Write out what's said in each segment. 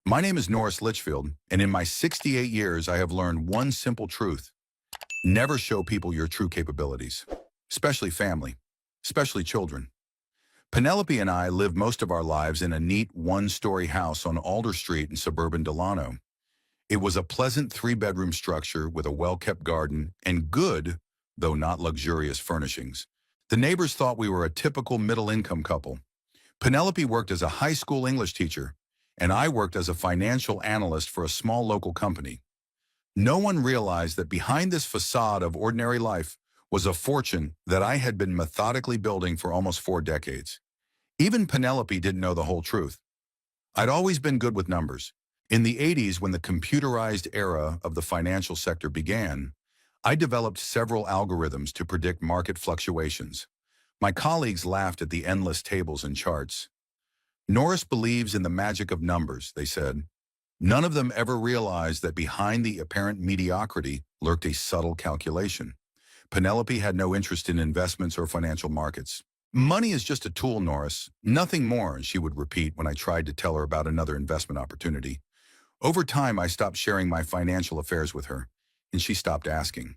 My name is Norris Litchfield, and in my 68 years, I have learned one simple truth. Never show people your true capabilities, especially family, especially children. Penelope and I lived most of our lives in a neat one-story house on Alder Street in suburban Delano. It was a pleasant three-bedroom structure with a well-kept garden and good, though not luxurious, furnishings. The neighbors thought we were a typical middle-income couple. Penelope worked as a high school English teacher, and I worked as a financial analyst for a small local company. No one realized that behind this facade of ordinary life was a fortune that I had been methodically building for almost 4 decades. Even Penelope didn't know the whole truth. I'd always been good with numbers. In the 80s, when the computerized era of the financial sector began, I developed several algorithms to predict market fluctuations. My colleagues laughed at the endless tables and charts. Norris believes in the magic of numbers, they said. None of them ever realized that behind the apparent mediocrity lurked a subtle calculation. Penelope had no interest in investments or financial markets. Money is just a tool, Norris, nothing more, she would repeat when I tried to tell her about another investment opportunity. Over time, I stopped sharing my financial affairs with her, and she stopped asking.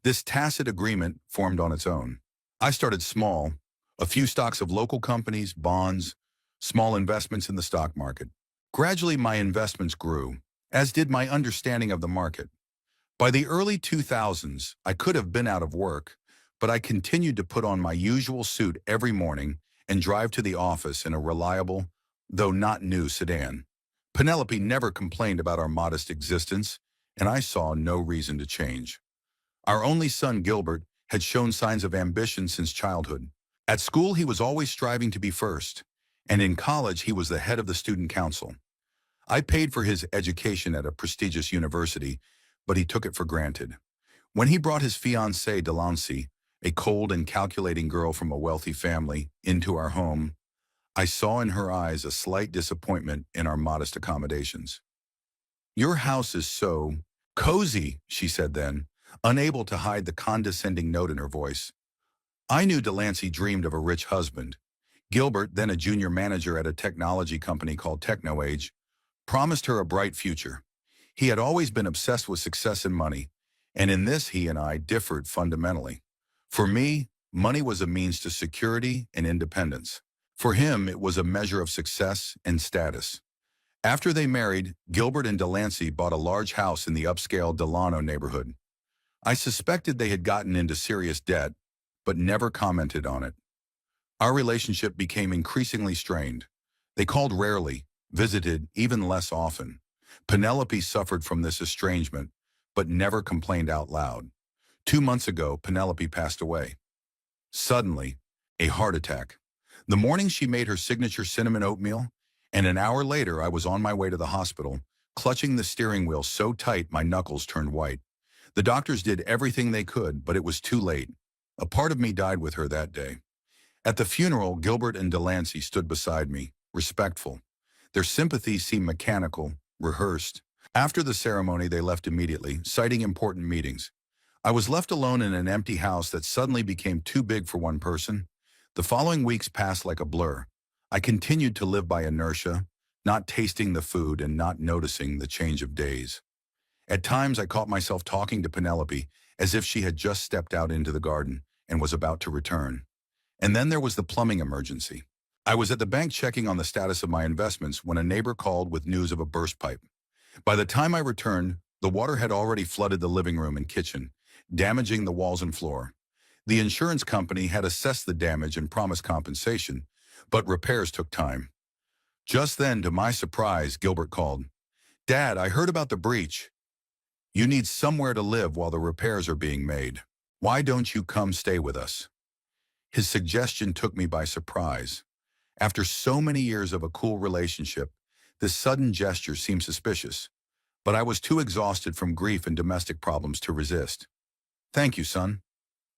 This tacit agreement formed on its own. I started small, a few stocks of local companies, bonds, small investments in the stock market. Gradually, my investments grew, as did my understanding of the market. By the early 2000s, I could have been out of work, but I continued to put on my usual suit every morning and drive to the office in a reliable, though not new, sedan. Penelope never complained about our modest existence, and I saw no reason to change. Our only son, Gilbert, had shown signs of ambition since childhood. At school, he was always striving to be first, and in college, he was the head of the student council. I paid for his education at a prestigious university, but he took it for granted. When he brought his fiancée, Delancey, a cold and calculating girl from a wealthy family, into our home, I saw in her eyes a slight disappointment in our modest accommodations. "Your house is so cozy," she said then, unable to hide the condescending note in her voice. I knew Delancey dreamed of a rich husband. Gilbert, then a junior manager at a technology company called TechnoAge, promised her a bright future. He had always been obsessed with success and money, and in this he and I differed fundamentally. For me, money was a means to security and independence. For him, it was a measure of success and status. After they married, Gilbert and Delancey bought a large house in the upscale Delano neighborhood. I suspected they had gotten into serious debt, but never commented on it. Our relationship became increasingly strained. They called rarely, visited even less often. Penelope suffered from this estrangement, but never complained out loud. 2 months ago, Penelope passed away. Suddenly, a heart attack. The morning she made her signature cinnamon oatmeal, and an hour later I was on my way to the hospital, clutching the steering wheel so tight my knuckles turned white. The doctors did everything they could, but it was too late. A part of me died with her that day. At the funeral, Gilbert and Delancey stood beside me, respectful. Their sympathy seemed mechanical, rehearsed. After the ceremony, they left immediately, citing important meetings. I was left alone in an empty house that suddenly became too big for one person. The following weeks passed like a blur. I continued to live by inertia, not tasting the food and not noticing the change of days. At times, I caught myself talking to Penelope as if she had just stepped out into the garden and was about to return. And then there was the plumbing emergency. I was at the bank checking on the status of my investments when a neighbor called with news of a burst pipe. By the time I returned, the water had already flooded the living room and kitchen, damaging the walls and floor. The insurance company had assessed the damage and promised compensation, but repairs took time. Just then, to my surprise, Gilbert called. "Dad, I heard about the breach. You need somewhere to live while the repairs are being made. Why don't you come stay with us?" His suggestion took me by surprise. After so many years of a cool relationship, this sudden gesture seemed suspicious, but I was too exhausted from grief and domestic problems to resist. "Thank you, son.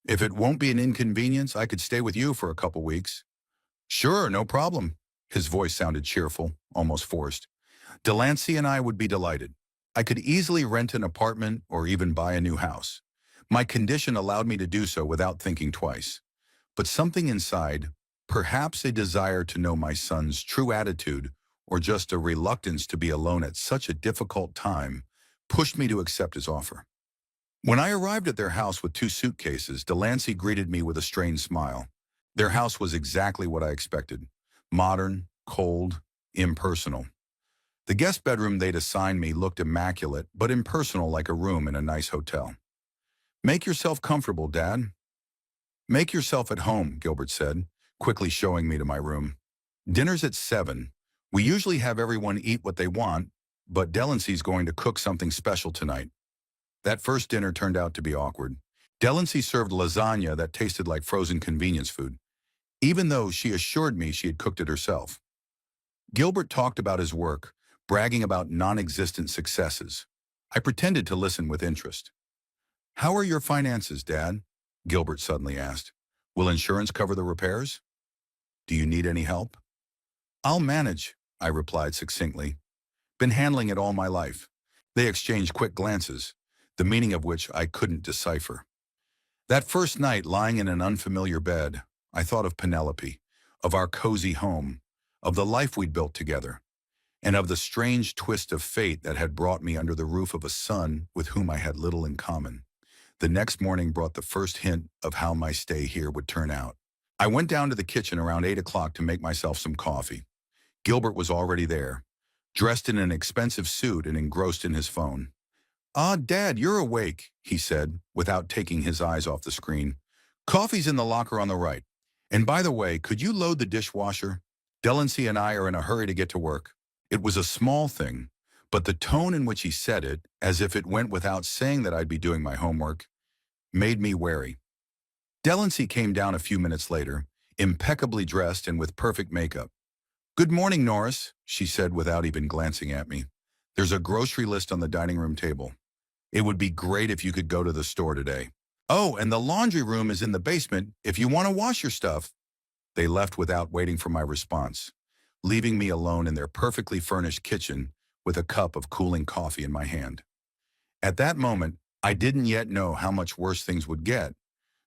If it won't be an inconvenience, I could stay with you for a couple weeks." "Sure, no problem." His voice sounded cheerful, almost forced. "Delancey and I would be delighted. I could easily rent an apartment or even buy a new house. My condition allowed me to do so without thinking twice. But something inside, perhaps a desire to know my son's true attitude, or just a reluctance to be alone at such a difficult time, pushed me to accept his offer. When I arrived at their house with 2 suitcases, Delancey greeted me with a strained smile. Their house was exactly what I expected. Modern, cold, impersonal. The guest bedroom they'd assigned me looked immaculate, but impersonal like a room in a nice hotel. "Make yourself comfortable, Dad." "Make yourself at home," Gilbert said, quickly showing me to my room. "Dinner's at 7. We usually have everyone eat what they want, but Delancey's going to cook something special tonight." That first dinner turned out to be awkward. Delancey served lasagna that tasted like frozen convenience food, even though she assured me she had cooked it herself. Gilbert talked about his work, bragging about non-existent successes. I pretended to listen with interest. "How are your finances, Dad?" Gilbert suddenly asked. "Will insurance cover the repairs? Do you need any help?" "I'll manage," I replied succinctly. "Been handling it all my life." They exchanged quick glances, the meaning of which I couldn't decipher. That first night, lying in an unfamiliar bed, I thought of Penelope, of our cozy home, of the life we'd built together, and of the strange twist of fate that had brought me under the roof of a son with whom I had little in common. The next morning brought the first hint of how my stay here would turn out. I went down to the kitchen around 8 o'clock to make myself some coffee. Gilbert was already there, dressed in an expensive suit and engrossed in his phone. "Ah, Dad, you're awake," he said, without taking his eyes off the screen. "Coffee's in the locker on the right. And by the way, could you load the dishwasher? Delancey and I are in a hurry to get to work." It was a small thing, but the tone in which he said it, as if it went without saying that I'd be doing my homework, made me wary. Delancey came down a few minutes later, impeccably dressed and with perfect makeup. "Good morning, Norris," she said without even glancing at me. "There's a grocery list on the dining room table. It would be great if you could go to the store today. Oh, and the laundry room is in the basement if you want to wash your stuff." They left without waiting for my response, leaving me alone in their perfectly furnished kitchen with a cup of cooling coffee in my hand. At that moment, I didn't yet know how much worse things would get,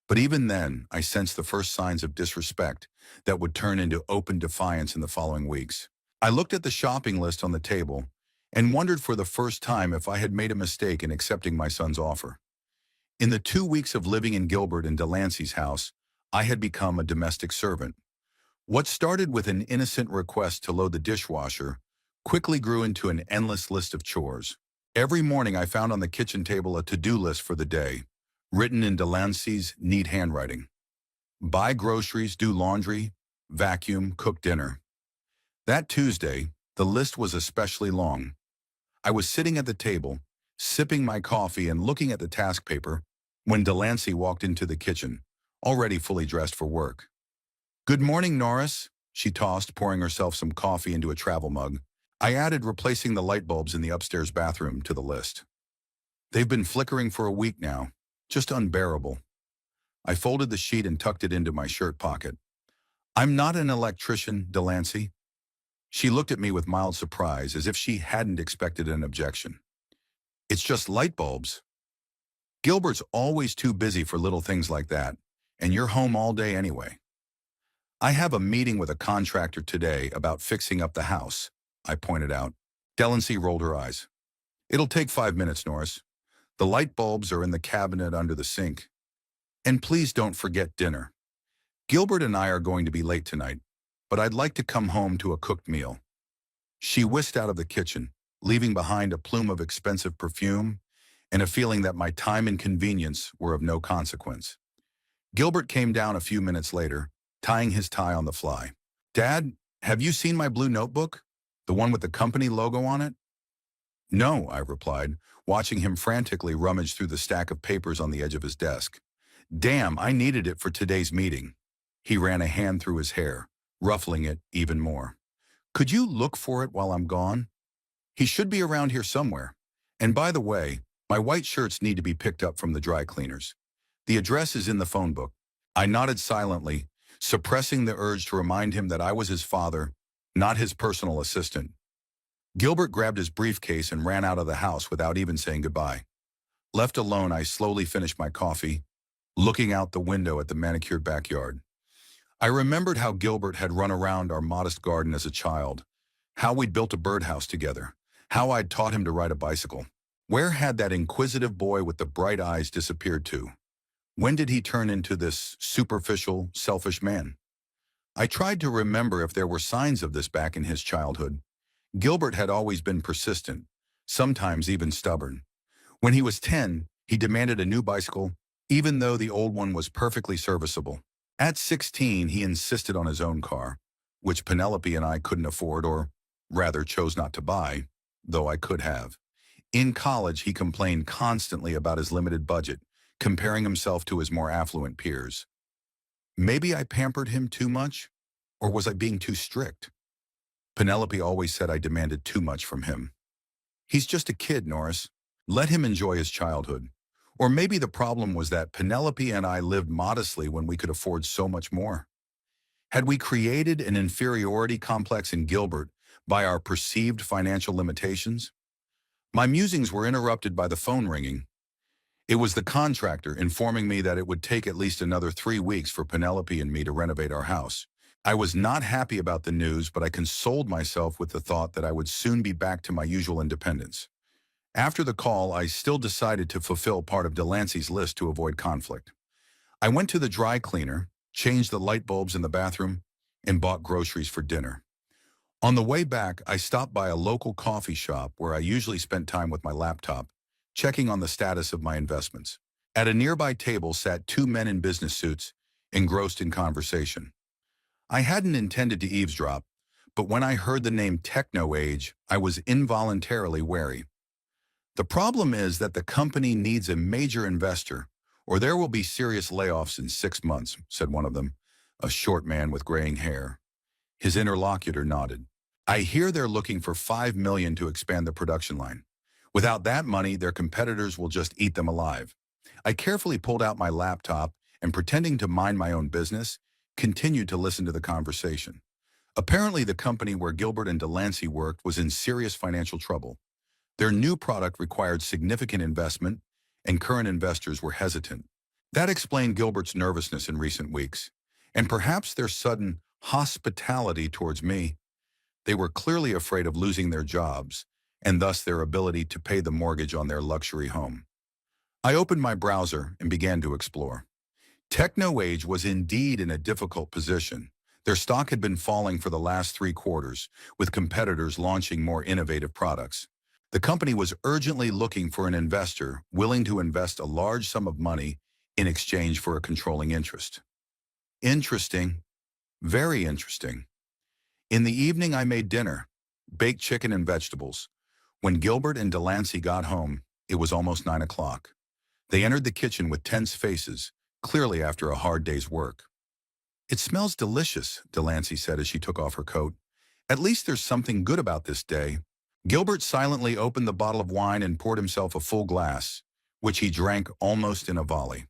but even then, I sensed the first signs of disrespect that would turn into open defiance in the following weeks. I looked at the shopping list on the table and wondered for the first time if I had made a mistake in accepting my son's offer. In the 2 weeks of living in Gilbert and Delancey's house, I had become a domestic servant. What started with an innocent request to load the dishwasher quickly grew into an endless list of chores. Every morning I found on the kitchen table a to-do list for the day, written in Delancey's neat handwriting. Buy groceries, do laundry, vacuum, cook dinner. That Tuesday, the list was especially long. I was sitting at the table, sipping my coffee and looking at the task paper, when Delancey walked into the kitchen, already fully dressed for work. "Good morning, Norris," she tossed, pouring herself some coffee into a travel mug. I added replacing the light bulbs in the upstairs bathroom to the list. "They've been flickering for a week now. Just unbearable." I folded the sheet and tucked it into my shirt pocket. "I'm not an electrician, Delancey." She looked at me with mild surprise, as if she hadn't expected an objection. "It's just light bulbs." "Gilbert's always too busy for little things like that, and you're home all day anyway." "I have a meeting with a contractor today about fixing up the house," I pointed out. Delancey rolled her eyes. "It'll take 5 minutes, Norris. The light bulbs are in the cabinet under the sink. And please don't forget dinner. Gilbert and I are going to be late tonight, but I'd like to come home to a cooked meal." She whisked out of the kitchen, leaving behind a plume of expensive perfume and a feeling that my time and convenience were of no consequence. Gilbert came down a few minutes later, tying his tie on the fly. "Dad, have you seen my blue notebook? The one with the company logo on it?" "No," I replied, watching him frantically rummage through the stack of papers on the edge of his desk. "Damn, I needed it for today's meeting." He ran a hand through his hair, ruffling it even more. "Could you look for it while I'm gone? He should be around here somewhere. And by the way, my white shirts need to be picked up from the dry cleaners. The address is in the phone book." I nodded silently, suppressing the urge to remind him that I was his father, not his personal assistant. Gilbert grabbed his briefcase and ran out of the house without even saying goodbye. Left alone, I slowly finished my coffee, looking out the window at the manicured backyard. I remembered how Gilbert had run around our modest garden as a child, how we'd built a birdhouse together, how I'd taught him to ride a bicycle. Where had that inquisitive boy with the bright eyes disappeared to? When did he turn into this superficial, selfish man? I tried to remember if there were signs of this back in his childhood. Gilbert had always been persistent, sometimes even stubborn. When he was 10, he demanded a new bicycle, even though the old one was perfectly serviceable. At 16, he insisted on his own car, which Penelope and I couldn't afford, or rather chose not to buy, though I could have. In college, he complained constantly about his limited budget, comparing himself to his more affluent peers. Maybe I pampered him too much, or was I being too strict? Penelope always said I demanded too much from him. He's just a kid, Norris. Let him enjoy his childhood. Or maybe the problem was that Penelope and I lived modestly when we could afford so much more. Had we created an inferiority complex in Gilbert by our perceived financial limitations? My musings were interrupted by the phone ringing. It was the contractor informing me that it would take at least another 3 weeks for Penelope and me to renovate our house. I was not happy about the news, but I consoled myself with the thought that I would soon be back to my usual independence. After the call, I still decided to fulfill part of Delancey's list to avoid conflict. I went to the dry cleaner, changed the light bulbs in the bathroom, and bought groceries for dinner. On the way back, I stopped by a local coffee shop where I usually spent time with my laptop, checking on the status of my investments. At a nearby table sat 2 men in business suits, engrossed in conversation. I hadn't intended to eavesdrop, but when I heard the name Techno Age, I was involuntarily wary. The problem is that the company needs a major investor, or there will be serious layoffs in 6 months, said one of them, a short man with graying hair. His interlocutor nodded. I hear they're looking for $5 million to expand the production line. Without that money, their competitors will just eat them alive. I carefully pulled out my laptop and, pretending to mind my own business, continued to listen to the conversation. Apparently, the company where Gilbert and Delancey worked was in serious financial trouble. Their new product required significant investment, and current investors were hesitant. That explained Gilbert's nervousness in recent weeks, and perhaps their sudden hospitality towards me. They were clearly afraid of losing their jobs, and thus their ability to pay the mortgage on their luxury home. I opened my browser and began to explore. Techno Age was indeed in a difficult position. Their stock had been falling for the last 3 quarters, with competitors launching more innovative products. The company was urgently looking for an investor willing to invest a large sum of money in exchange for a controlling interest. Interesting. Very interesting. In the evening, I made dinner, baked chicken and vegetables. When Gilbert and Delancey got home, it was almost 9 o'clock. They entered the kitchen with tense faces, clearly after a hard day's work. It smells delicious, Delancey said as she took off her coat. At least there's something good about this day. Gilbert silently opened the bottle of wine and poured himself a full glass, which he drank almost in a volley.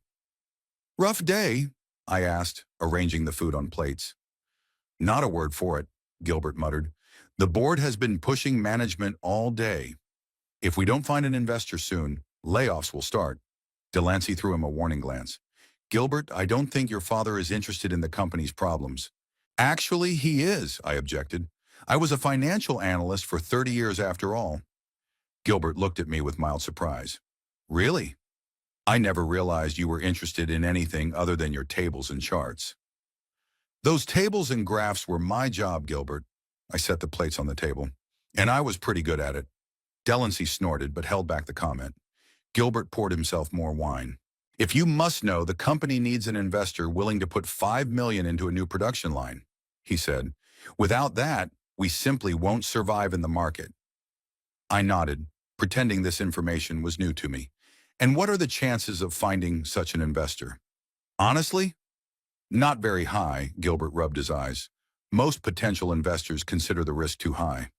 Rough day? I asked, arranging the food on plates. Not a word for it, Gilbert muttered. The board has been pushing management all day. If we don't find an investor soon, layoffs will start. Delancey threw him a warning glance. Gilbert, I don't think your father is interested in the company's problems. Actually, he is, I objected. I was a financial analyst for 30 years after all. Gilbert looked at me with mild surprise. Really? I never realized you were interested in anything other than your tables and charts. Those tables and graphs were my job, Gilbert. I set the plates on the table, and I was pretty good at it. Delancey snorted but held back the comment. Gilbert poured himself more wine. If you must know, the company needs an investor willing to put $5 million into a new production line, he said. Without that, we simply won't survive in the market. I nodded, pretending this information was new to me. And what are the chances of finding such an investor? Honestly, not very high, Gilbert rubbed his eyes. Most potential investors consider the risk too high.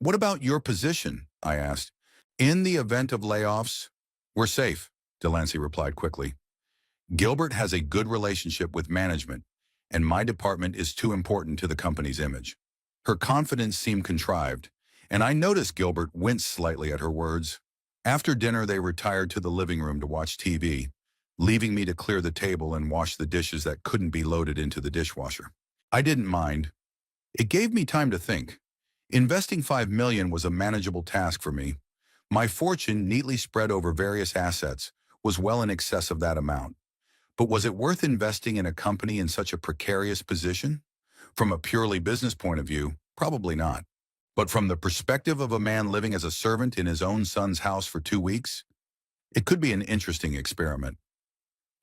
What about your position? I asked. In the event of layoffs, we're safe, Delancey replied quickly. Gilbert has a good relationship with management, and my department is too important to the company's image. Her confidence seemed contrived, and I noticed Gilbert winced slightly at her words. After dinner, they retired to the living room to watch TV, leaving me to clear the table and wash the dishes that couldn't be loaded into the dishwasher. I didn't mind. It gave me time to think. Investing $5 million was a manageable task for me. My fortune, neatly spread over various assets, was well in excess of that amount. But was it worth investing in a company in such a precarious position? From a purely business point of view, probably not. But from the perspective of a man living as a servant in his own son's house for 2 weeks, it could be an interesting experiment.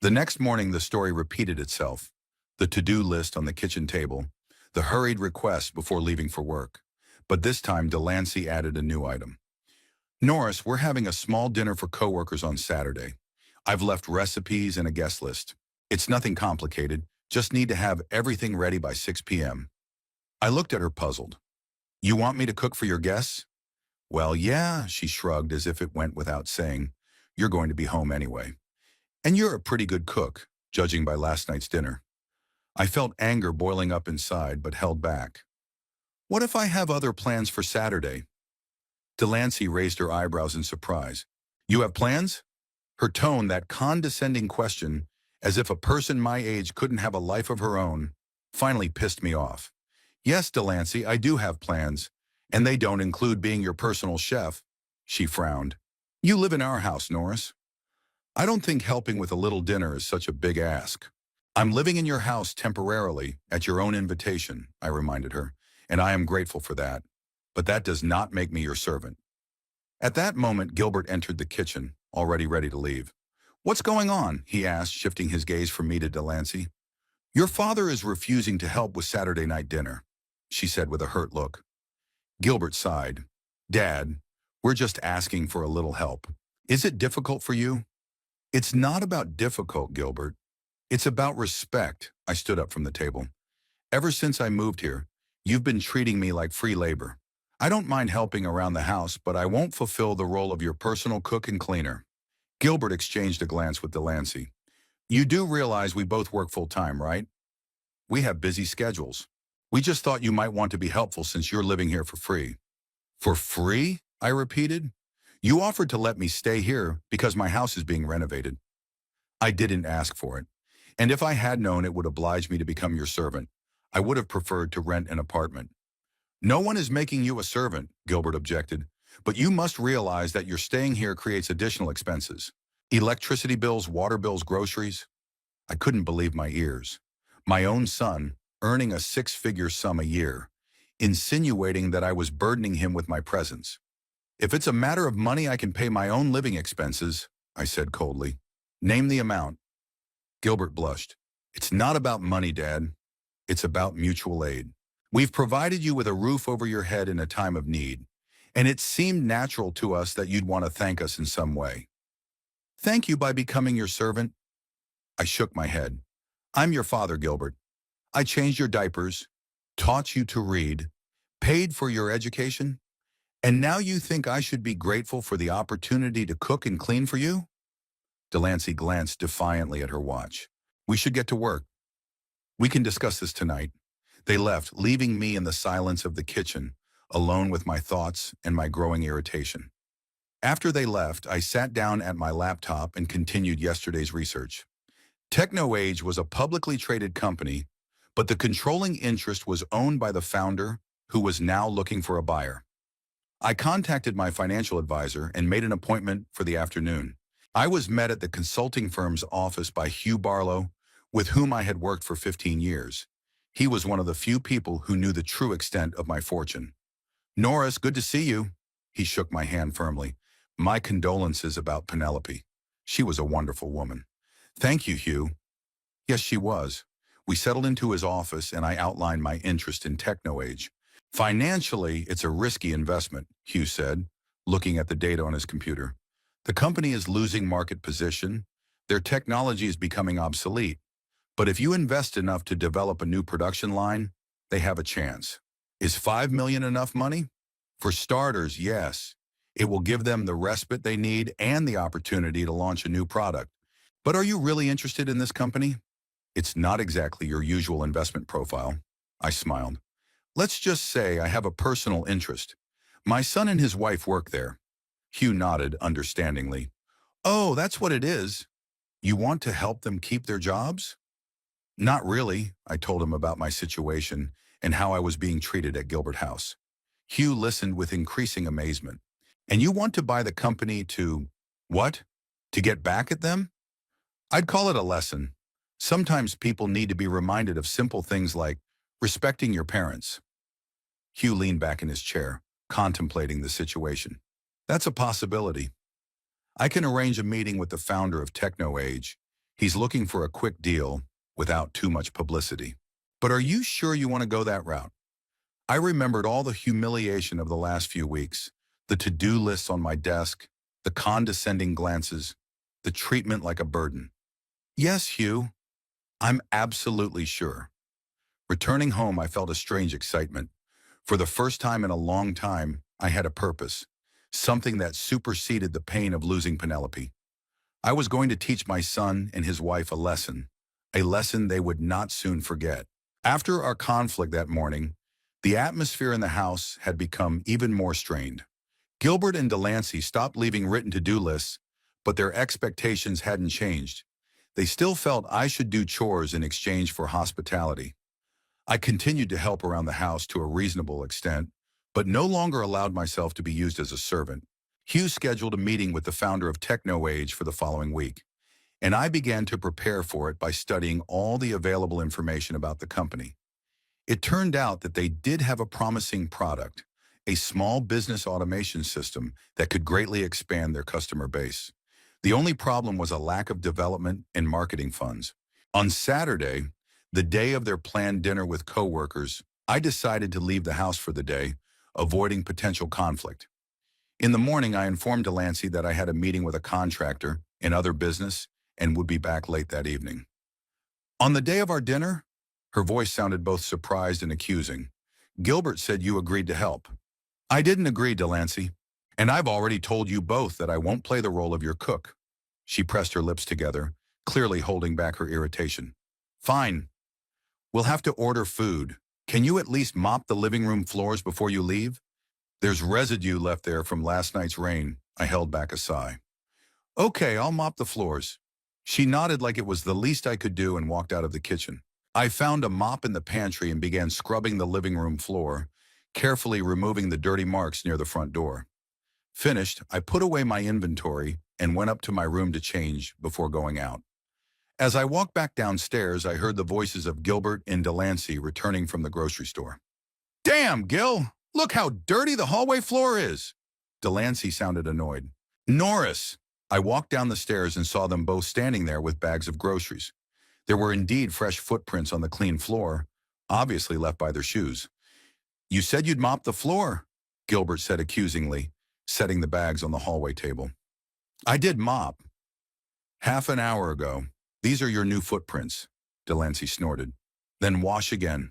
The next morning, the story repeated itself. The to-do list on the kitchen table, the hurried request before leaving for work. But this time, Delancey added a new item. Norris, we're having a small dinner for coworkers on Saturday. I've left recipes and a guest list. It's nothing complicated, just need to have everything ready by 6 p.m. I looked at her puzzled. You want me to cook for your guests? Well, yeah, she shrugged as if it went without saying. You're going to be home anyway. And you're a pretty good cook, judging by last night's dinner. I felt anger boiling up inside, but held back. What if I have other plans for Saturday? Delancey raised her eyebrows in surprise. You have plans? Her tone, that condescending question, as if a person my age couldn't have a life of her own, finally pissed me off. Yes, Delancey, I do have plans, and they don't include being your personal chef. She frowned. You live in our house, Norris. I don't think helping with a little dinner is such a big ask. I'm living in your house temporarily, at your own invitation, I reminded her, and I am grateful for that. But that does not make me your servant. At that moment, Gilbert entered the kitchen, already ready to leave. What's going on? He asked, shifting his gaze from me to Delancey. Your father is refusing to help with Saturday night dinner, she said with a hurt look. Gilbert sighed. Dad, we're just asking for a little help. Is it difficult for you? It's not about difficult, Gilbert. It's about respect. I stood up from the table. Ever since I moved here, you've been treating me like free labor. I don't mind helping around the house, but I won't fulfill the role of your personal cook and cleaner. Gilbert exchanged a glance with Delancey. You do realize we both work full-time, right? We have busy schedules. We just thought you might want to be helpful since you're living here for free. For free? I repeated. You offered to let me stay here because my house is being renovated. I didn't ask for it. And if I had known it would oblige me to become your servant, I would have preferred to rent an apartment. No one is making you a servant, Gilbert objected, but you must realize that your staying here creates additional expenses. Electricity bills, water bills, groceries. I couldn't believe my ears. My own son, earning a six-figure sum a year, insinuating that I was burdening him with my presence. If it's a matter of money, I can pay my own living expenses, I said coldly. Name the amount. Gilbert blushed. It's not about money, Dad. It's about mutual aid. We've provided you with a roof over your head in a time of need, and it seemed natural to us that you'd want to thank us in some way. Thank you by becoming your servant? I shook my head. I'm your father, Gilbert. I changed your diapers, taught you to read, paid for your education, and now you think I should be grateful for the opportunity to cook and clean for you? Delancey glanced defiantly at her watch. We should get to work. We can discuss this tonight. They left, leaving me in the silence of the kitchen, alone with my thoughts and my growing irritation. After they left, I sat down at my laptop and continued yesterday's research. TechnoAge was a publicly traded company, but the controlling interest was owned by the founder, who was now looking for a buyer. I contacted my financial advisor and made an appointment for the afternoon. I was met at the consulting firm's office by Hugh Barlow, with whom I had worked for 15 years. He was one of the few people who knew the true extent of my fortune. Norris, good to see you. He shook my hand firmly. My condolences about Penelope. She was a wonderful woman. Thank you, Hugh. Yes, she was. We settled into his office and I outlined my interest in TechnoAge. Financially, it's a risky investment, Hugh said, looking at the data on his computer. The company is losing market position. Their technology is becoming obsolete. But if you invest enough to develop a new production line, they have a chance. Is $5 million enough money? For starters, yes. It will give them the respite they need and the opportunity to launch a new product. But are you really interested in this company? It's not exactly your usual investment profile. I smiled. Let's just say I have a personal interest. My son and his wife work there. Hugh nodded understandingly. Oh, that's what it is. You want to help them keep their jobs? Not really, I told him about my situation and how I was being treated at Gilbert House. Hugh listened with increasing amazement. And you want to buy the company to, what? To get back at them? I'd call it a lesson. Sometimes people need to be reminded of simple things like respecting your parents. Hugh leaned back in his chair, contemplating the situation. That's a possibility. I can arrange a meeting with the founder of TechnoAge. He's looking for a quick deal without too much publicity. But are you sure you want to go that route? I remembered all the humiliation of the last few weeks, the to-do lists on my desk, the condescending glances, the treatment like a burden. Yes, Hugh, I'm absolutely sure. Returning home, I felt a strange excitement. For the first time in a long time, I had a purpose, something that superseded the pain of losing Penelope. I was going to teach my son and his wife a lesson they would not soon forget. After our conflict that morning, the atmosphere in the house had become even more strained. Gilbert and Delancey stopped leaving written to-do lists, but their expectations hadn't changed. They still felt I should do chores in exchange for hospitality. I continued to help around the house to a reasonable extent, but no longer allowed myself to be used as a servant. Hugh scheduled a meeting with the founder of TechnoAge for the following week, and I began to prepare for it by studying all the available information about the company. It turned out that they did have a promising product, a small business automation system that could greatly expand their customer base. The only problem was a lack of development and marketing funds. On Saturday, the day of their planned dinner with coworkers, I decided to leave the house for the day, avoiding potential conflict. In the morning, I informed Delancey that I had a meeting with a contractor in other business and would be back late that evening. On the day of our dinner, her voice sounded both surprised and accusing. Gilbert said you agreed to help. I didn't agree, Delancey, and I've already told you both that I won't play the role of your cook. She pressed her lips together, clearly holding back her irritation. Fine. We'll have to order food. Can you at least mop the living room floors before you leave? There's residue left there from last night's rain. I held back a sigh. Okay, I'll mop the floors. She nodded like it was the least I could do and walked out of the kitchen. I found a mop in the pantry and began scrubbing the living room floor, carefully removing the dirty marks near the front door. Finished, I put away my inventory and went up to my room to change before going out. As I walked back downstairs, I heard the voices of Gilbert and Delancey returning from the grocery store. Damn, Gil! Look how dirty the hallway floor is! Delancey sounded annoyed. Norris! I walked down the stairs and saw them both standing there with bags of groceries. There were indeed fresh footprints on the clean floor, obviously left by their shoes. You said you'd mop the floor, Gilbert said accusingly, setting the bags on the hallway table. I did mop. Half an hour ago. These are your new footprints, Delancey snorted. Then wash again.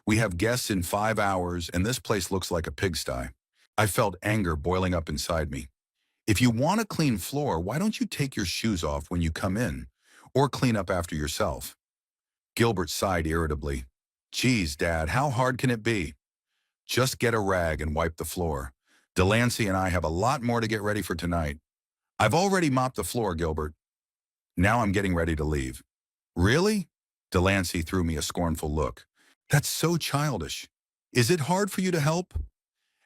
We have guests in 5 hours, and this place looks like a pigsty. I felt anger boiling up inside me. If you want a clean floor, why don't you take your shoes off when you come in, or clean up after yourself? Gilbert sighed irritably. Geez, Dad, how hard can it be? Just get a rag and wipe the floor. Delancey and I have a lot more to get ready for tonight. I've already mopped the floor, Gilbert. Now I'm getting ready to leave. Really? Delancey threw me a scornful look. That's so childish. Is it hard for you to help?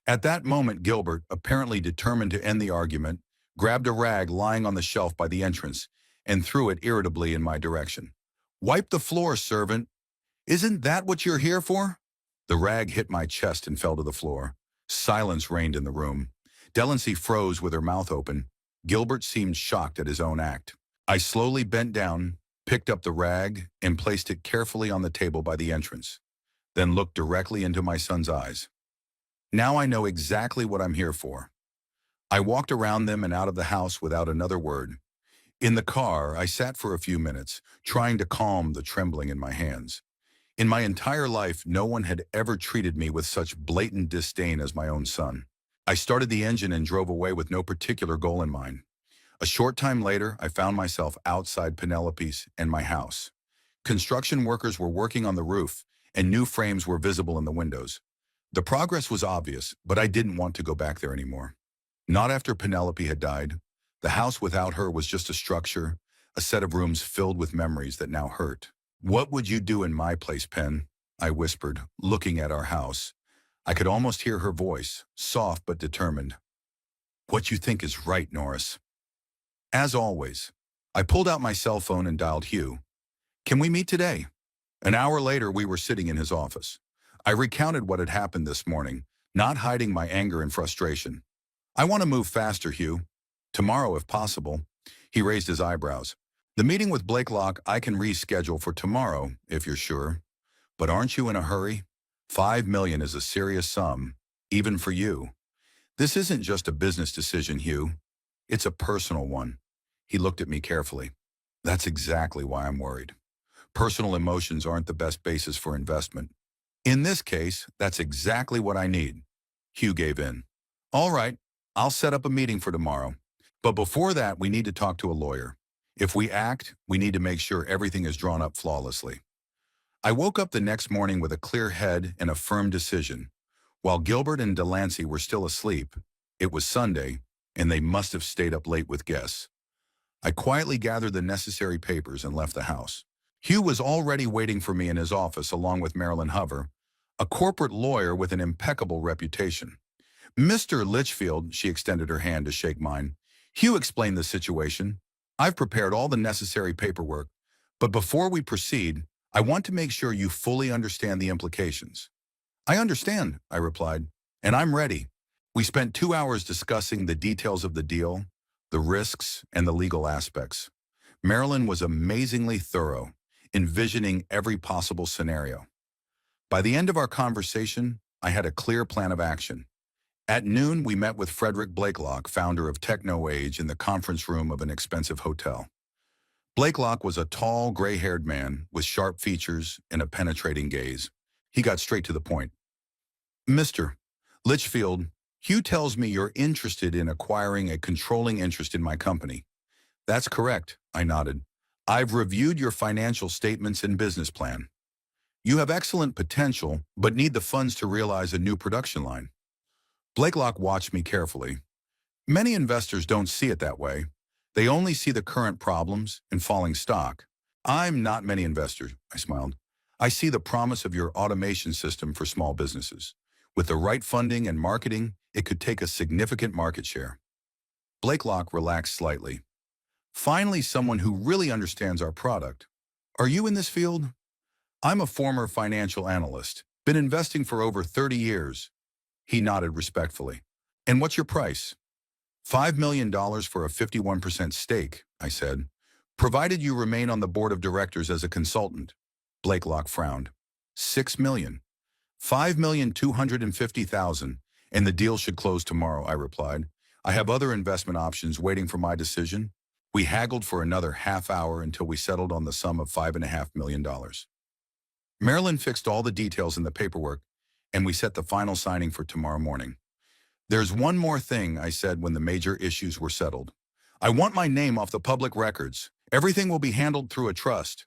At that moment, Gilbert, apparently determined to end the argument, grabbed a rag lying on the shelf by the entrance and threw it irritably in my direction. Wipe the floor, servant. Isn't that what you're here for? The rag hit my chest and fell to the floor. Silence reigned in the room. Delancey froze with her mouth open. Gilbert seemed shocked at his own act. I slowly bent down, picked up the rag, and placed it carefully on the table by the entrance, then looked directly into my son's eyes. Now I know exactly what I'm here for. I walked around them and out of the house without another word. In the car, I sat for a few minutes, trying to calm the trembling in my hands. In my entire life, no one had ever treated me with such blatant disdain as my own son. I started the engine and drove away with no particular goal in mind. A short time later, I found myself outside Penelope's and my house. Construction workers were working on the roof, and new frames were visible in the windows. The progress was obvious, but I didn't want to go back there anymore. Not after Penelope had died. The house without her was just a structure, a set of rooms filled with memories that now hurt. What would you do in my place, Pen? I whispered, looking at our house. I could almost hear her voice, soft but determined. What you think is right, Norris. As always, I pulled out my cell phone and dialed Hugh. Can we meet today? An hour later, we were sitting in his office. I recounted what had happened this morning, not hiding my anger and frustration. I want to move faster, Hugh. Tomorrow, if possible. He raised his eyebrows. The meeting with Blakelock I can reschedule for tomorrow, if you're sure. But aren't you in a hurry? 5 million is a serious sum, even for you. This isn't just a business decision, Hugh. It's a personal one. He looked at me carefully. That's exactly why I'm worried. Personal emotions aren't the best basis for investment. In this case, that's exactly what I need. Hugh gave in. All right, I'll set up a meeting for tomorrow. But before that, we need to talk to a lawyer. If we act, we need to make sure everything is drawn up flawlessly. I woke up the next morning with a clear head and a firm decision. While Gilbert and Delancey were still asleep, it was Sunday, and they must have stayed up late with guests. I quietly gathered the necessary papers and left the house. Hugh was already waiting for me in his office along with Marilyn Hover, a corporate lawyer with an impeccable reputation. Mr. Litchfield, she extended her hand to shake mine. Hugh explained the situation. I've prepared all the necessary paperwork, but before we proceed, I want to make sure you fully understand the implications. I understand, I replied, and I'm ready. We spent 2 hours discussing the details of the deal, the risks, and the legal aspects. Marilyn was amazingly thorough, envisioning every possible scenario. By the end of our conversation, I had a clear plan of action. At noon, we met with Frederick Blakelock, founder of Techno Age, in the conference room of an expensive hotel. Blakelock was a tall, gray-haired man with sharp features and a penetrating gaze. He got straight to the point. Mr. Litchfield, Hugh tells me you're interested in acquiring a controlling interest in my company. That's correct, I nodded. I've reviewed your financial statements and business plan. You have excellent potential, but need the funds to realize a new production line. Blakelock watched me carefully. Many investors don't see it that way. They only see the current problems and falling stock. I'm not many investors, I smiled. I see the promise of your automation system for small businesses. With the right funding and marketing, it could take a significant market share. Blakelock relaxed slightly. Finally, someone who really understands our product. Are you in this field? I'm a former financial analyst, been investing for over 30 years. He nodded respectfully. And what's your price? $5 million for a 51% stake, I said, provided you remain on the board of directors as a consultant. Blakelock frowned. $6 million. $5,250,000, and the deal should close tomorrow, I replied. I have other investment options waiting for my decision. We haggled for another half hour until we settled on the sum of $5.5 million. Marilyn fixed all the details in the paperwork, and we set the final signing for tomorrow morning. There's one more thing, I said when the major issues were settled. I want my name off the public records. Everything will be handled through a trust.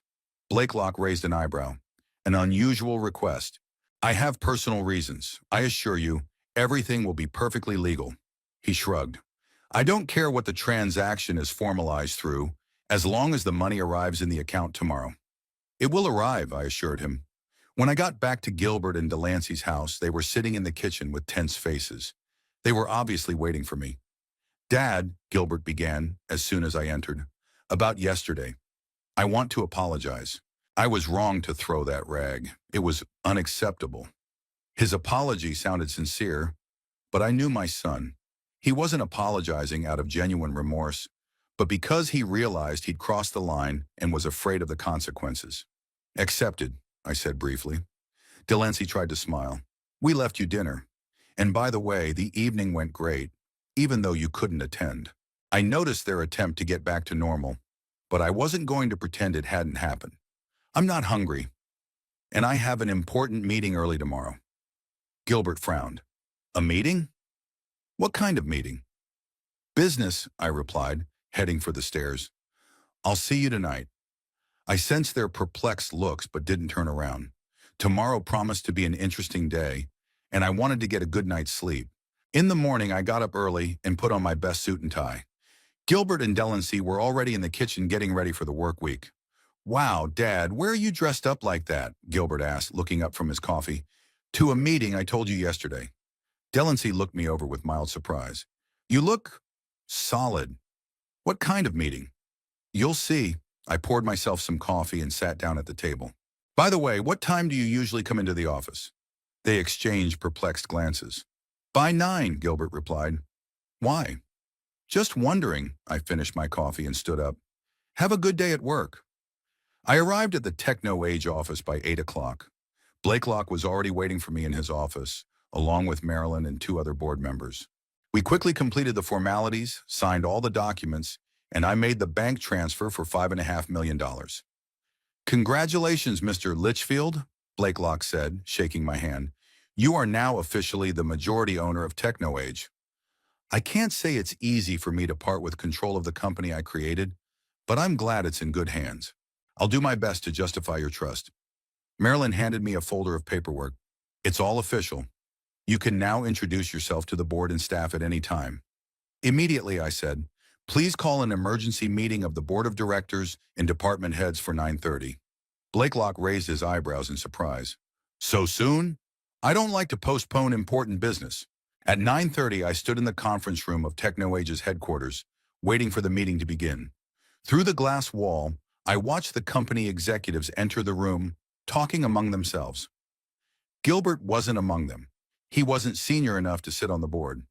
Blakelock raised an eyebrow. An unusual request. I have personal reasons. I assure you, everything will be perfectly legal. He shrugged. I don't care what the transaction is formalized through, as long as the money arrives in the account tomorrow. It will arrive, I assured him. When I got back to Gilbert and Delancey's house, they were sitting in the kitchen with tense faces. They were obviously waiting for me. Dad, Gilbert began, as soon as I entered, about yesterday. I want to apologize. I was wrong to throw that rag. It was unacceptable. His apology sounded sincere, but I knew my son. He wasn't apologizing out of genuine remorse, but because he realized he'd crossed the line and was afraid of the consequences. Accepted, I said briefly. Delancey tried to smile. We left you dinner. And by the way, the evening went great, even though you couldn't attend. I noticed their attempt to get back to normal, but I wasn't going to pretend it hadn't happened. I'm not hungry, and I have an important meeting early tomorrow. Gilbert frowned. A meeting? What kind of meeting? Business, I replied, heading for the stairs. I'll see you tonight. I sensed their perplexed looks but didn't turn around. Tomorrow promised to be an interesting day, and I wanted to get a good night's sleep. In the morning, I got up early and put on my best suit and tie. Gilbert and Delancey were already in the kitchen getting ready for the work week. Wow, Dad, where are you dressed up like that? Gilbert asked, looking up from his coffee. To a meeting I told you yesterday. Delancey looked me over with mild surprise. You look solid. What kind of meeting? You'll see. I poured myself some coffee and sat down at the table. By the way, what time do you usually come into the office? They exchanged perplexed glances. By 9, Gilbert replied. Why? Just wondering. I finished my coffee and stood up. Have a good day at work. I arrived at the Techno Age office by 8 o'clock. Blakelock was already waiting for me in his office, along with Marilyn and 2 other board members. We quickly completed the formalities, signed all the documents, and I made the bank transfer for $5.5 million. Congratulations, Mr. Litchfield, Blakelock said, shaking my hand. You are now officially the majority owner of Techno Age. I can't say it's easy for me to part with control of the company I created, but I'm glad it's in good hands. I'll do my best to justify your trust. Marilyn handed me a folder of paperwork. It's all official. You can now introduce yourself to the board and staff at any time. Immediately, I said, please call an emergency meeting of the board of directors and department heads for 9:30. Blakelock raised his eyebrows in surprise. So soon? I don't like to postpone important business. At 9:30, I stood in the conference room of Techno Age's headquarters, waiting for the meeting to begin. Through the glass wall, I watched the company executives enter the room, talking among themselves. Gilbert wasn't among them. He wasn't senior enough to sit on the board.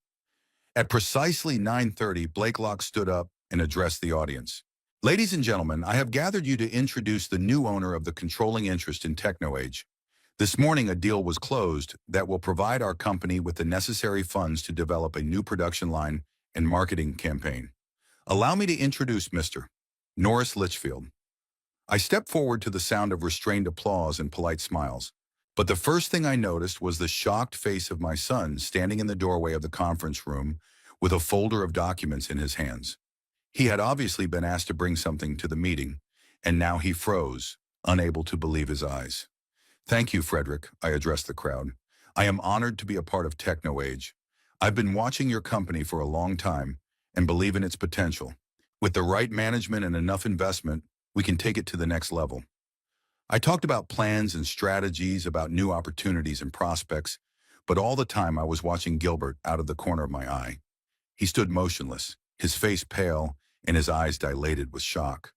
At precisely 9:30, Blakelock stood up and addressed the audience. Ladies and gentlemen, I have gathered you to introduce the new owner of the controlling interest in Techno Age. This morning, a deal was closed that will provide our company with the necessary funds to develop a new production line and marketing campaign. Allow me to introduce Mr. Norris Litchfield. I stepped forward to the sound of restrained applause and polite smiles. But the first thing I noticed was the shocked face of my son standing in the doorway of the conference room with a folder of documents in his hands. He had obviously been asked to bring something to the meeting, and now he froze, unable to believe his eyes. Thank you, Frederick, I addressed the crowd. I am honored to be a part of Techno Age. I've been watching your company for a long time and believe in its potential. With the right management and enough investment, we can take it to the next level. I talked about plans and strategies, about new opportunities and prospects, but all the time I was watching Gilbert out of the corner of my eye. He stood motionless, his face pale and his eyes dilated with shock.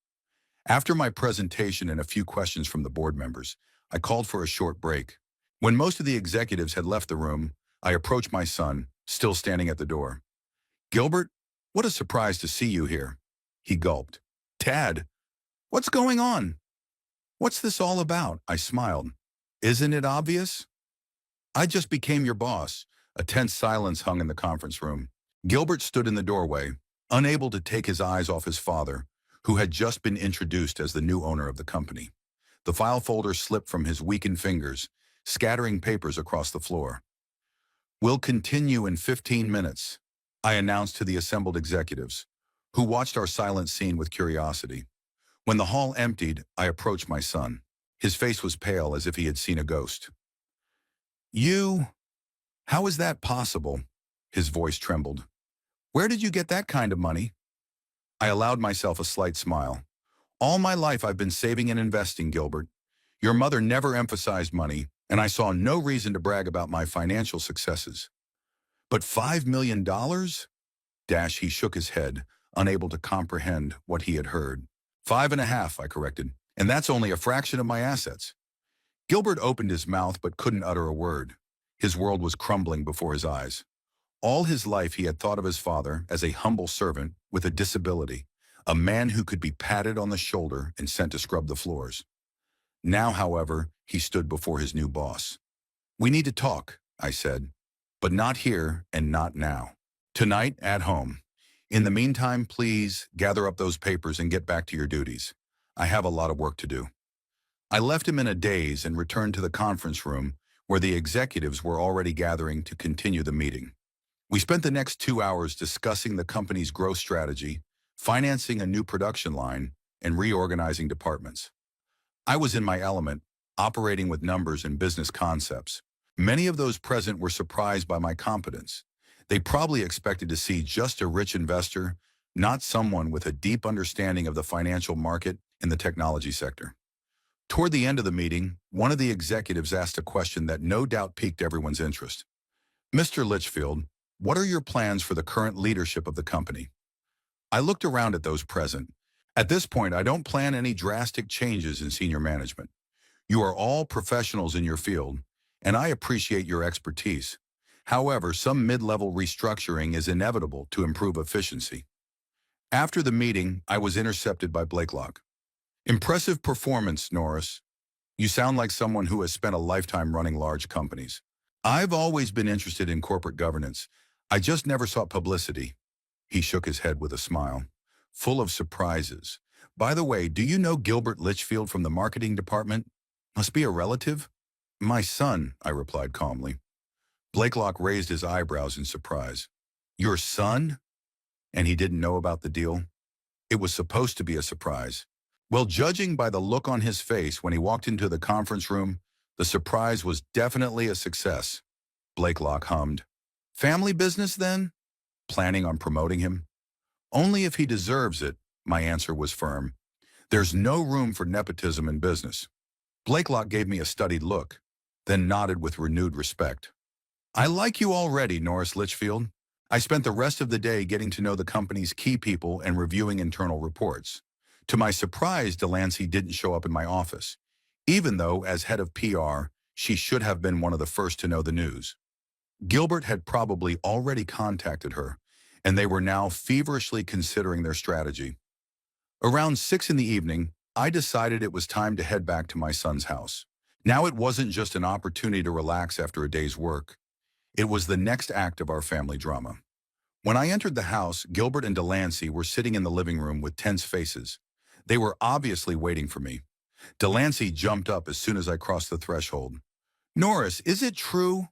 After my presentation and a few questions from the board members, I called for a short break. When most of the executives had left the room, I approached my son, still standing at the door. Gilbert, what a surprise to see you here. He gulped. Dad, what's going on? What's this all about? I smiled. Isn't it obvious? I just became your boss. A tense silence hung in the conference room. Gilbert stood in the doorway, unable to take his eyes off his father, who had just been introduced as the new owner of the company. The file folder slipped from his weakened fingers, scattering papers across the floor. We'll continue in 15 minutes, I announced to the assembled executives, who watched our silent scene with curiosity. When the hall emptied, I approached my son. His face was pale as if he had seen a ghost. How is that possible? His voice trembled. Where did you get that kind of money? I allowed myself a slight smile. All my life I've been saving and investing, Gilbert. Your mother never emphasized money, and I saw no reason to brag about my financial successes. But $5 million? He shook his head, unable to comprehend what he had heard. 5.5, I corrected, and that's only a fraction of my assets. Gilbert opened his mouth but couldn't utter a word. His world was crumbling before his eyes. All his life he had thought of his father as a humble servant with a disability, a man who could be patted on the shoulder and sent to scrub the floors. Now, however, he stood before his new boss. We need to talk, I said, but not here and not now. Tonight, at home. In the meantime, please gather up those papers and get back to your duties. I have a lot of work to do. I left him in a daze and returned to the conference room where the executives were already gathering to continue the meeting. We spent the next 2 hours discussing the company's growth strategy, financing a new production line, and reorganizing departments. I was in my element, operating with numbers and business concepts. Many of those present were surprised by my competence. They probably expected to see just a rich investor, not someone with a deep understanding of the financial market and the technology sector. Toward the end of the meeting, one of the executives asked a question that no doubt piqued everyone's interest. Mr. Litchfield, what are your plans for the current leadership of the company? I looked around at those present. At this point, I don't plan any drastic changes in senior management. You are all professionals in your field, and I appreciate your expertise. However, some mid-level restructuring is inevitable to improve efficiency. After the meeting, I was intercepted by Blakelock. Impressive performance, Norris. You sound like someone who has spent a lifetime running large companies. I've always been interested in corporate governance. I just never sought publicity. He shook his head with a smile, full of surprises. By the way, do you know Gilbert Litchfield from the marketing department? Must be a relative? My son, I replied calmly. Blakelock raised his eyebrows in surprise. Your son? And he didn't know about the deal? It was supposed to be a surprise. Well, judging by the look on his face when he walked into the conference room, the surprise was definitely a success. Blakelock hummed. Family business, then? Planning on promoting him? Only if he deserves it, my answer was firm. There's no room for nepotism in business. Blakelock gave me a studied look, then nodded with renewed respect. I like you already, Norris Litchfield. I spent the rest of the day getting to know the company's key people and reviewing internal reports. To my surprise, Delancey didn't show up in my office, even though, as head of PR, she should have been one of the first to know the news. Gilbert had probably already contacted her, and they were now feverishly considering their strategy. Around 6 in the evening, I decided it was time to head back to my son's house. Now it wasn't just an opportunity to relax after a day's work. It was the next act of our family drama. When I entered the house, Gilbert and Delancey were sitting in the living room with tense faces. They were obviously waiting for me. Delancey jumped up as soon as I crossed the threshold. Norris, is it true?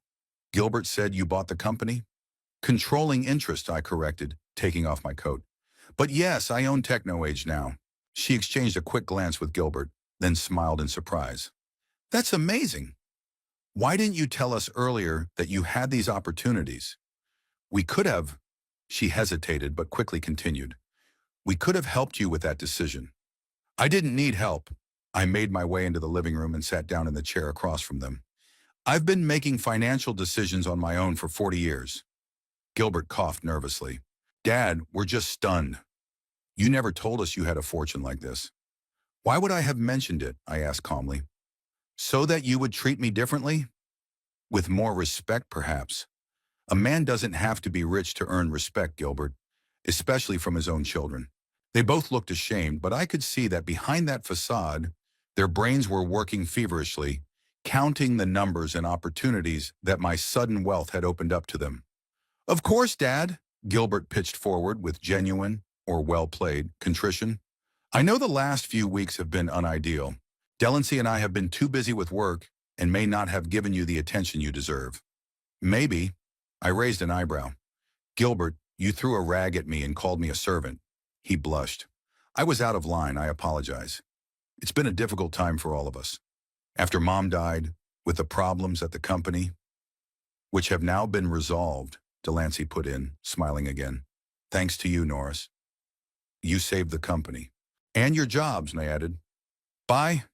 Gilbert said you bought the company? Controlling interest, I corrected, taking off my coat. But yes, I own TechnoAge now. She exchanged a quick glance with Gilbert, then smiled in surprise. That's amazing. Why didn't you tell us earlier that you had these opportunities? We could have. She hesitated but quickly continued. We could have helped you with that decision. I didn't need help. I made my way into the living room and sat down in the chair across from them. I've been making financial decisions on my own for 40 years. Gilbert coughed nervously. Dad, we're just stunned. You never told us you had a fortune like this. Why would I have mentioned it? I asked calmly. So that you would treat me differently? With more respect, perhaps. A man doesn't have to be rich to earn respect, Gilbert, especially from his own children. They both looked ashamed, but I could see that behind that facade, their brains were working feverishly, counting the numbers and opportunities that my sudden wealth had opened up to them. Of course, Dad, Gilbert pitched forward with genuine, or well-played, contrition. I know the last few weeks have been unideal. Delancey and I have been too busy with work and may not have given you the attention you deserve. Maybe. I raised an eyebrow. Gilbert, you threw a rag at me and called me a servant. He blushed. I was out of line, I apologize. It's been a difficult time for all of us. After Mom died, with the problems at the company, which have now been resolved, Delancey put in, smiling again. Thanks to you, Norris. You saved the company. And your jobs, I added. Bye?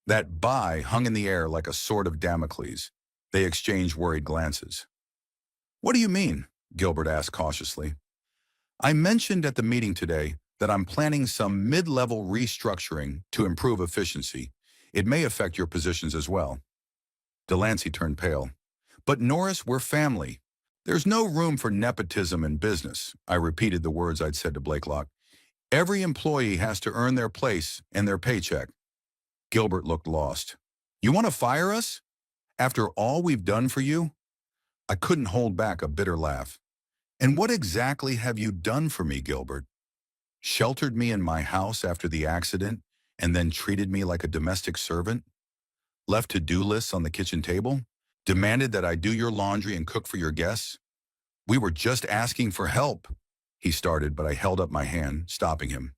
That bye hung in the air like a sword of Damocles. They exchanged worried glances. What do you mean? Gilbert asked cautiously. I mentioned at the meeting today that I'm planning some mid-level restructuring to improve efficiency. It may affect your positions as well. Delancey turned pale. But Norris, we're family. There's no room for nepotism in business. I repeated the words I'd said to Blakelock. Every employee has to earn their place and their paycheck. Gilbert looked lost. You want to fire us? After all we've done for you? I couldn't hold back a bitter laugh. And what exactly have you done for me, Gilbert? Sheltered me in my house after the accident and then treated me like a domestic servant? Left to-do lists on the kitchen table? Demanded that I do your laundry and cook for your guests? We were just asking for help. He started, but I held up my hand, stopping him.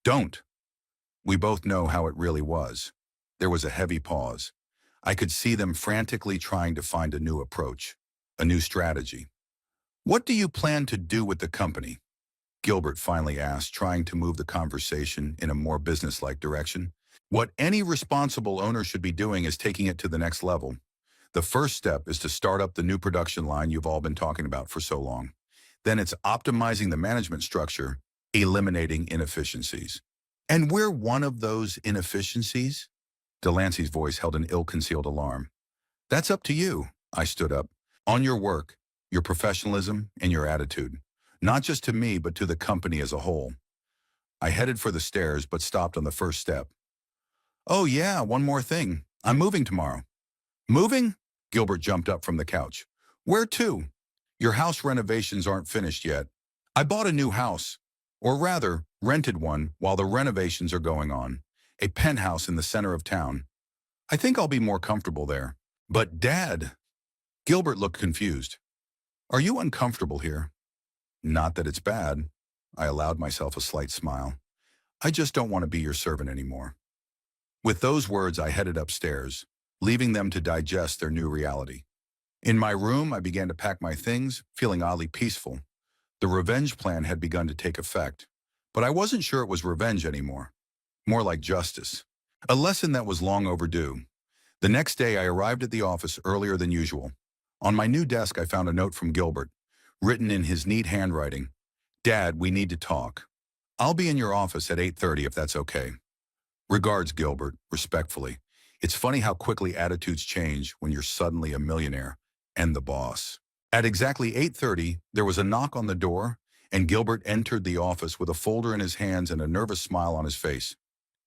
Don't. We both know how it really was. There was a heavy pause. I could see them frantically trying to find a new approach, a new strategy. What do you plan to do with the company? Gilbert finally asked, trying to move the conversation in a more businesslike direction. What any responsible owner should be doing is taking it to the next level. The first step is to start up the new production line you've all been talking about for so long. Then it's optimizing the management structure, eliminating inefficiencies. And we're one of those inefficiencies? Delancey's voice held an ill-concealed alarm. That's up to you, I stood up. On your work, your professionalism, and your attitude. Not just to me, but to the company as a whole. I headed for the stairs, but stopped on the first step. Oh yeah, one more thing. I'm moving tomorrow. Moving? Gilbert jumped up from the couch. Where to? Your house renovations aren't finished yet. I bought a new house, or rather, rented one while the renovations are going on. A penthouse in the center of town. I think I'll be more comfortable there. But Dad, Gilbert looked confused. Are you uncomfortable here? Not that it's bad. I allowed myself a slight smile. I just don't want to be your servant anymore. With those words, I headed upstairs, leaving them to digest their new reality. In my room, I began to pack my things, feeling oddly peaceful. The revenge plan had begun to take effect, but I wasn't sure it was revenge anymore. More like justice. A lesson that was long overdue. The next day, I arrived at the office earlier than usual. On my new desk, I found a note from Gilbert, written in his neat handwriting. Dad, we need to talk. I'll be in your office at 8:30 if that's okay. Regards, Gilbert, respectfully. It's funny how quickly attitudes change when you're suddenly a millionaire and the boss. At exactly 8:30, there was a knock on the door, and Gilbert entered the office with a folder in his hands and a nervous smile on his face.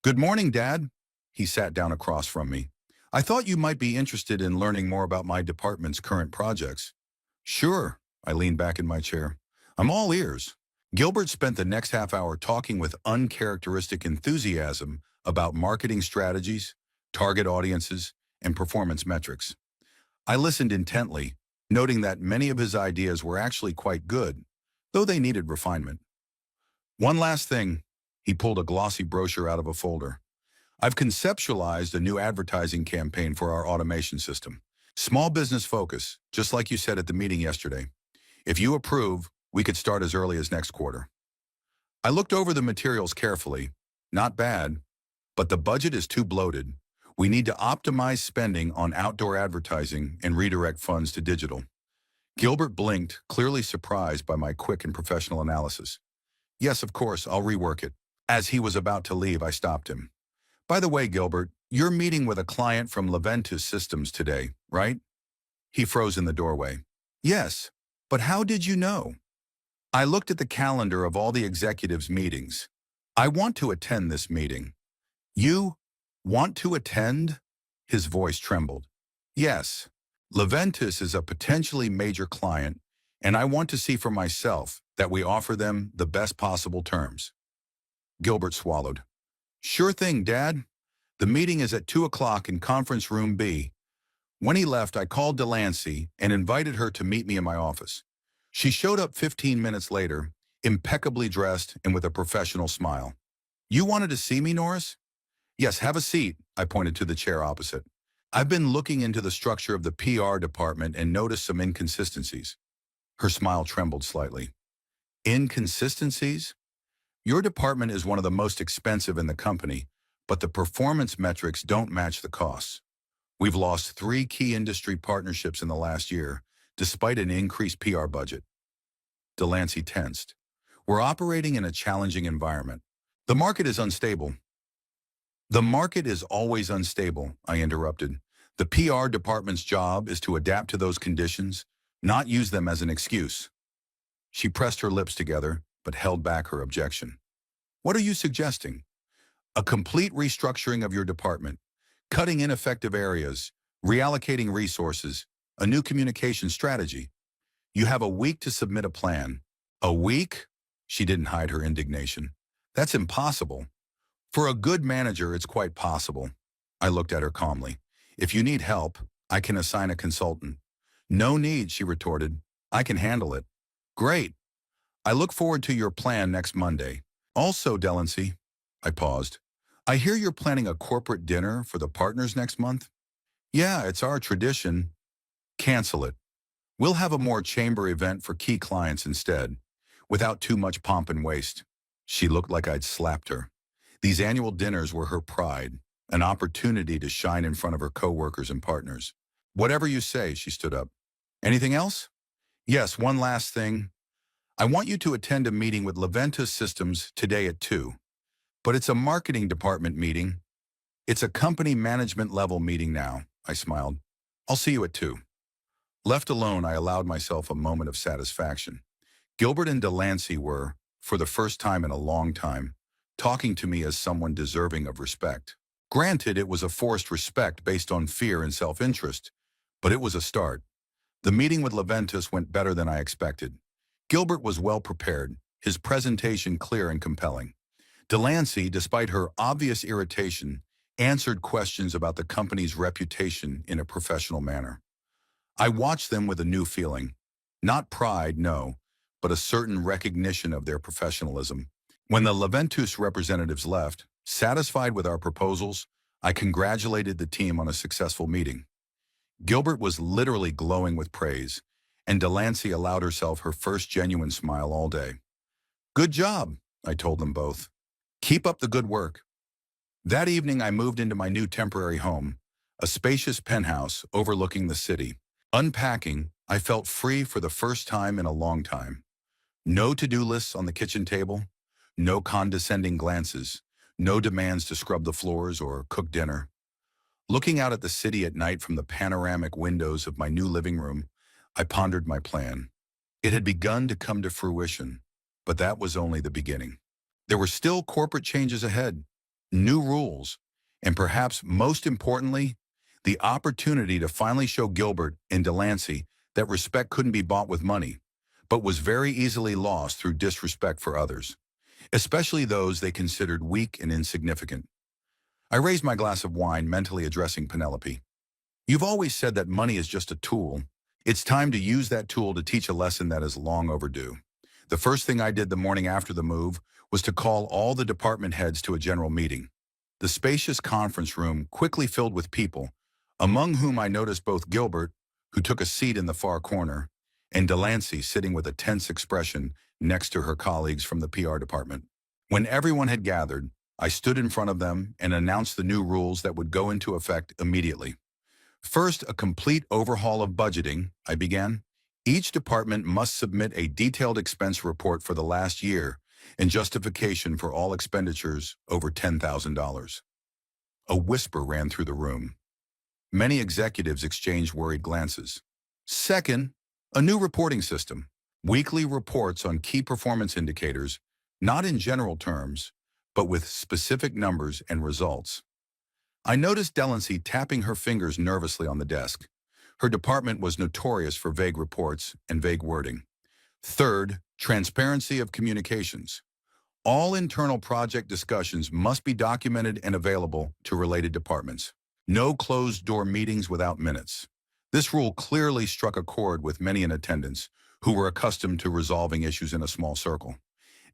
Good morning, Dad. He sat down across from me. I thought you might be interested in learning more about my department's current projects. Sure, I leaned back in my chair. I'm all ears. Gilbert spent the next half hour talking with uncharacteristic enthusiasm about marketing strategies, target audiences, and performance metrics. I listened intently, noting that many of his ideas were actually quite good, though they needed refinement. One last thing, he pulled a glossy brochure out of a folder. I've conceptualized a new advertising campaign for our automation system. Small business focus, just like you said at the meeting yesterday. If you approve, we could start as early as next quarter. I looked over the materials carefully. Not bad, but the budget is too bloated. We need to optimize spending on outdoor advertising and redirect funds to digital. Gilbert blinked, clearly surprised by my quick and professional analysis. Yes, of course, I'll rework it. As he was about to leave, I stopped him. By the way, Gilbert, you're meeting with a client from Leventus Systems today, right? He froze in the doorway. Yes, but how did you know? I looked at the calendar of all the executives' meetings. I want to attend this meeting. You want to attend? His voice trembled. Yes, Leventus is a potentially major client, and I want to see for myself that we offer them the best possible terms. Gilbert swallowed. Sure thing, Dad. The meeting is at 2 o'clock in conference room B. When he left, I called Delancey and invited her to meet me in my office. She showed up 15 minutes later, impeccably dressed and with a professional smile. You wanted to see me, Norris? Yes, have a seat, I pointed to the chair opposite. I've been looking into the structure of the PR department and noticed some inconsistencies. Her smile trembled slightly. Inconsistencies? Your department is one of the most expensive in the company, but the performance metrics don't match the costs. We've lost 3 key industry partnerships in the last year, despite an increased PR budget. Delancey tensed. We're operating in a challenging environment. The market is unstable. The market is always unstable, I interrupted. The PR department's job is to adapt to those conditions, not use them as an excuse. She pressed her lips together, but held back her objection. What are you suggesting? A complete restructuring of your department, cutting ineffective areas, reallocating resources, a new communication strategy. You have a week to submit a plan. A week? She didn't hide her indignation. That's impossible. For a good manager, it's quite possible. I looked at her calmly. If you need help, I can assign a consultant. No need, she retorted. I can handle it. Great. I look forward to your plan next Monday. Also, Delancey, I paused. I hear you're planning a corporate dinner for the partners next month? Yeah, it's our tradition. Cancel it. We'll have a more chamber event for key clients instead, without too much pomp and waste. She looked like I'd slapped her. These annual dinners were her pride. an opportunity to shine in front of her coworkers and partners. Whatever you say, she stood up. Anything else? Yes, one last thing. I want you to attend a meeting with Leventus Systems today at 2. But it's a marketing department meeting. It's a company management level meeting now, I smiled. I'll see you at 2. Left alone, I allowed myself a moment of satisfaction. Gilbert and Delancey were, for the first time in a long time, talking to me as someone deserving of respect. Granted, it was a forced respect based on fear and self-interest, but it was a start. The meeting with Leventus went better than I expected. Gilbert was well prepared, his presentation clear and compelling. Delancey, despite her obvious irritation, answered questions about the company's reputation in a professional manner. I watched them with a new feeling. Not pride, no, but a certain recognition of their professionalism. When the Leventus representatives left, satisfied with our proposals, I congratulated the team on a successful meeting. Gilbert was literally glowing with praise, and Delancey allowed herself her first genuine smile all day. Good job, I told them both. Keep up the good work. That evening, I moved into my new temporary home, a spacious penthouse overlooking the city. Unpacking, I felt free for the first time in a long time. No to-do lists on the kitchen table, no condescending glances, no demands to scrub the floors or cook dinner. Looking out at the city at night from the panoramic windows of my new living room, I pondered my plan. It had begun to come to fruition, but that was only the beginning. There were still corporate changes ahead, new rules, and perhaps most importantly, the opportunity to finally show Gilbert and Delancey that respect couldn't be bought with money, but was very easily lost through disrespect for others, especially those they considered weak and insignificant. I raised my glass of wine, mentally addressing Penelope. You've always said that money is just a tool. It's time to use that tool to teach a lesson that is long overdue. The first thing I did the morning after the move was to call all the department heads to a general meeting. The spacious conference room quickly filled with people, among whom I noticed both Gilbert, who took a seat in the far corner, and Delancey sitting with a tense expression next to her colleagues from the PR department. When everyone had gathered, I stood in front of them and announced the new rules that would go into effect immediately. First, a complete overhaul of budgeting, I began. Each department must submit a detailed expense report for the last year and justification for all expenditures over $10,000. A whisper ran through the room. Many executives exchanged worried glances. Second, a new reporting system. Weekly reports on key performance indicators, not in general terms, but with specific numbers and results. I noticed Delancey tapping her fingers nervously on the desk. Her department was notorious for vague reports and vague wording. Third, transparency of communications. All internal project discussions must be documented and available to related departments. No closed-door meetings without minutes. This rule clearly struck a chord with many in attendance who were accustomed to resolving issues in a small circle.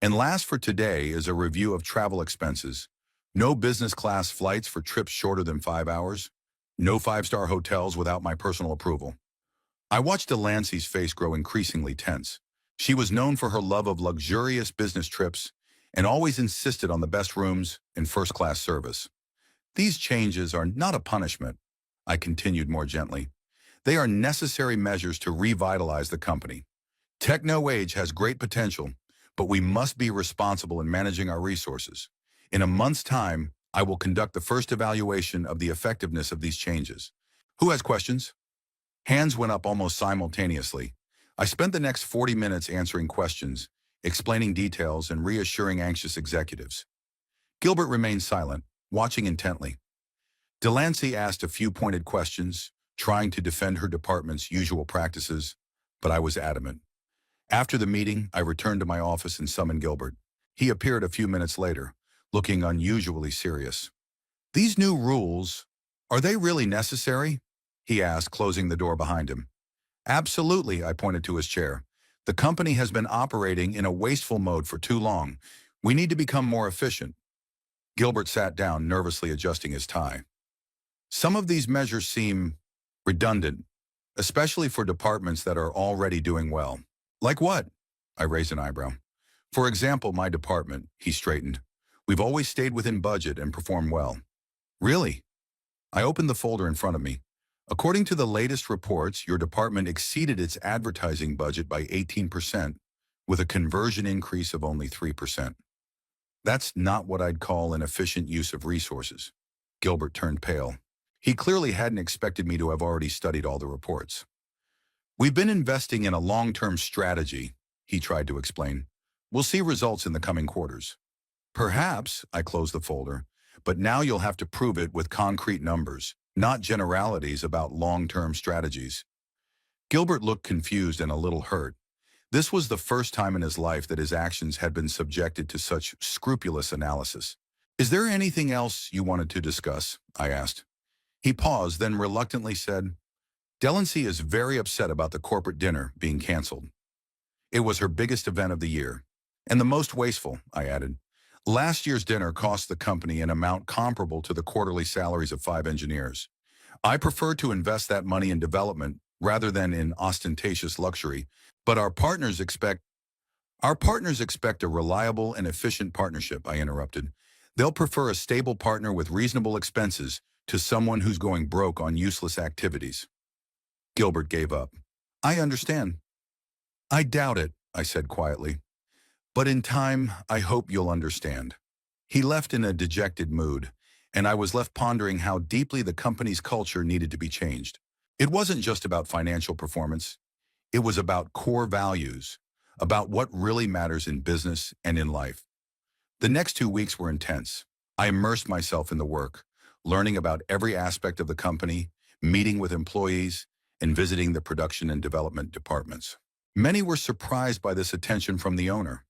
And last for today is a review of travel expenses. No business class flights for trips shorter than 5 hours. No five-star hotels without my personal approval. I watched Delancey's face grow increasingly tense. She was known for her love of luxurious business trips and always insisted on the best rooms and first-class service. These changes are not a punishment, I continued more gently. They are necessary measures to revitalize the company. Techno-Age has great potential, but we must be responsible in managing our resources. In a month's time, I will conduct the first evaluation of the effectiveness of these changes. Who has questions? Hands went up almost simultaneously. I spent the next 40 minutes answering questions, explaining details, and reassuring anxious executives. Gilbert remained silent, watching intently. Delancey asked a few pointed questions, trying to defend her department's usual practices, but I was adamant. After the meeting, I returned to my office and summoned Gilbert. He appeared a few minutes later, looking unusually serious. These new rules, are they really necessary? He asked, closing the door behind him. Absolutely, I pointed to his chair. The company has been operating in a wasteful mode for too long. We need to become more efficient. Gilbert sat down, nervously adjusting his tie. Some of these measures seem redundant, especially for departments that are already doing well. Like what? I raised an eyebrow. For example, my department, he straightened. We've always stayed within budget and performed well. Really? I opened the folder in front of me. According to the latest reports, your department exceeded its advertising budget by 18%, with a conversion increase of only 3%. That's not what I'd call an efficient use of resources. Gilbert turned pale. He clearly hadn't expected me to have already studied all the reports. We've been investing in a long-term strategy, he tried to explain. We'll see results in the coming quarters. Perhaps, I closed the folder, but now you'll have to prove it with concrete numbers, not generalities about long-term strategies. Gilbert looked confused and a little hurt. This was the first time in his life that his actions had been subjected to such scrupulous analysis. Is there anything else you wanted to discuss? I asked. He paused, then reluctantly said, Delancey is very upset about the corporate dinner being canceled. It was her biggest event of the year. And the most wasteful, I added. Last year's dinner cost the company an amount comparable to the quarterly salaries of 5 engineers. I prefer to invest that money in development rather than in ostentatious luxury, but our partners expect a reliable and efficient partnership, I interrupted. They'll prefer a stable partner with reasonable expenses to someone who's going broke on useless activities. Gilbert gave up. I understand. I doubt it, I said quietly. But in time, I hope you'll understand. He left in a dejected mood, and I was left pondering how deeply the company's culture needed to be changed. It wasn't just about financial performance. It was about core values, about what really matters in business and in life. The next 2 weeks were intense. I immersed myself in the work, learning about every aspect of the company, meeting with employees, and visiting the production and development departments. Many were surprised by this attention from the owner.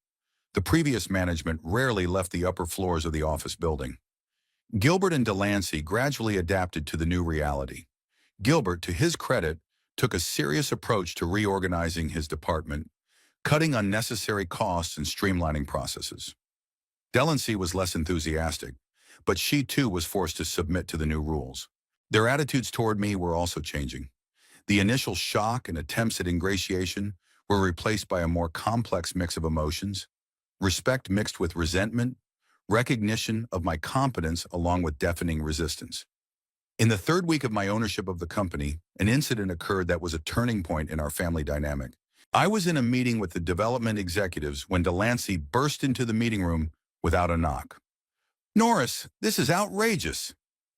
The previous management rarely left the upper floors of the office building. Gilbert and Delancey gradually adapted to the new reality. Gilbert, to his credit, took a serious approach to reorganizing his department, cutting unnecessary costs and streamlining processes. Delancey was less enthusiastic, but she too was forced to submit to the new rules. Their attitudes toward me were also changing. The initial shock and attempts at ingratiation were replaced by a more complex mix of emotions, respect mixed with resentment, recognition of my competence along with deafening resistance. In the 3rd week of my ownership of the company, an incident occurred that was a turning point in our family dynamic. I was in a meeting with the development executives when Delancey burst into the meeting room without a knock. Norris, this is outrageous.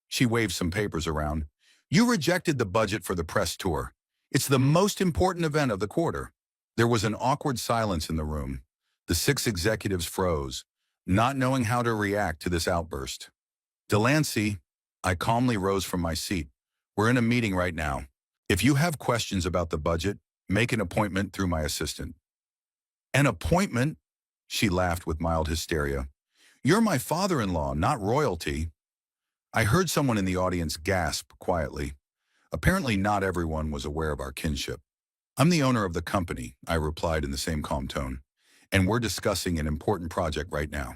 She waved some papers around. You rejected the budget for the press tour. It's the most important event of the quarter. There was an awkward silence in the room. The 6 executives froze, not knowing how to react to this outburst. Delancey, I calmly rose from my seat. We're in a meeting right now. If you have questions about the budget, make an appointment through my assistant. An appointment? She laughed with mild hysteria. You're my father-in-law, not royalty. I heard someone in the audience gasp quietly. Apparently not everyone was aware of our kinship. I'm the owner of the company, I replied in the same calm tone, and we're discussing an important project right now.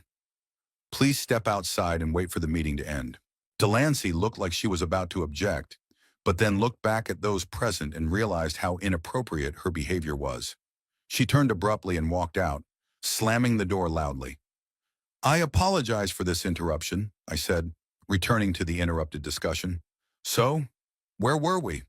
Please step outside and wait for the meeting to end. Delancey looked like she was about to object, but then looked back at those present and realized how inappropriate her behavior was. She turned abruptly and walked out, slamming the door loudly. I apologize for this interruption, I said, returning to the interrupted discussion. So, where were we?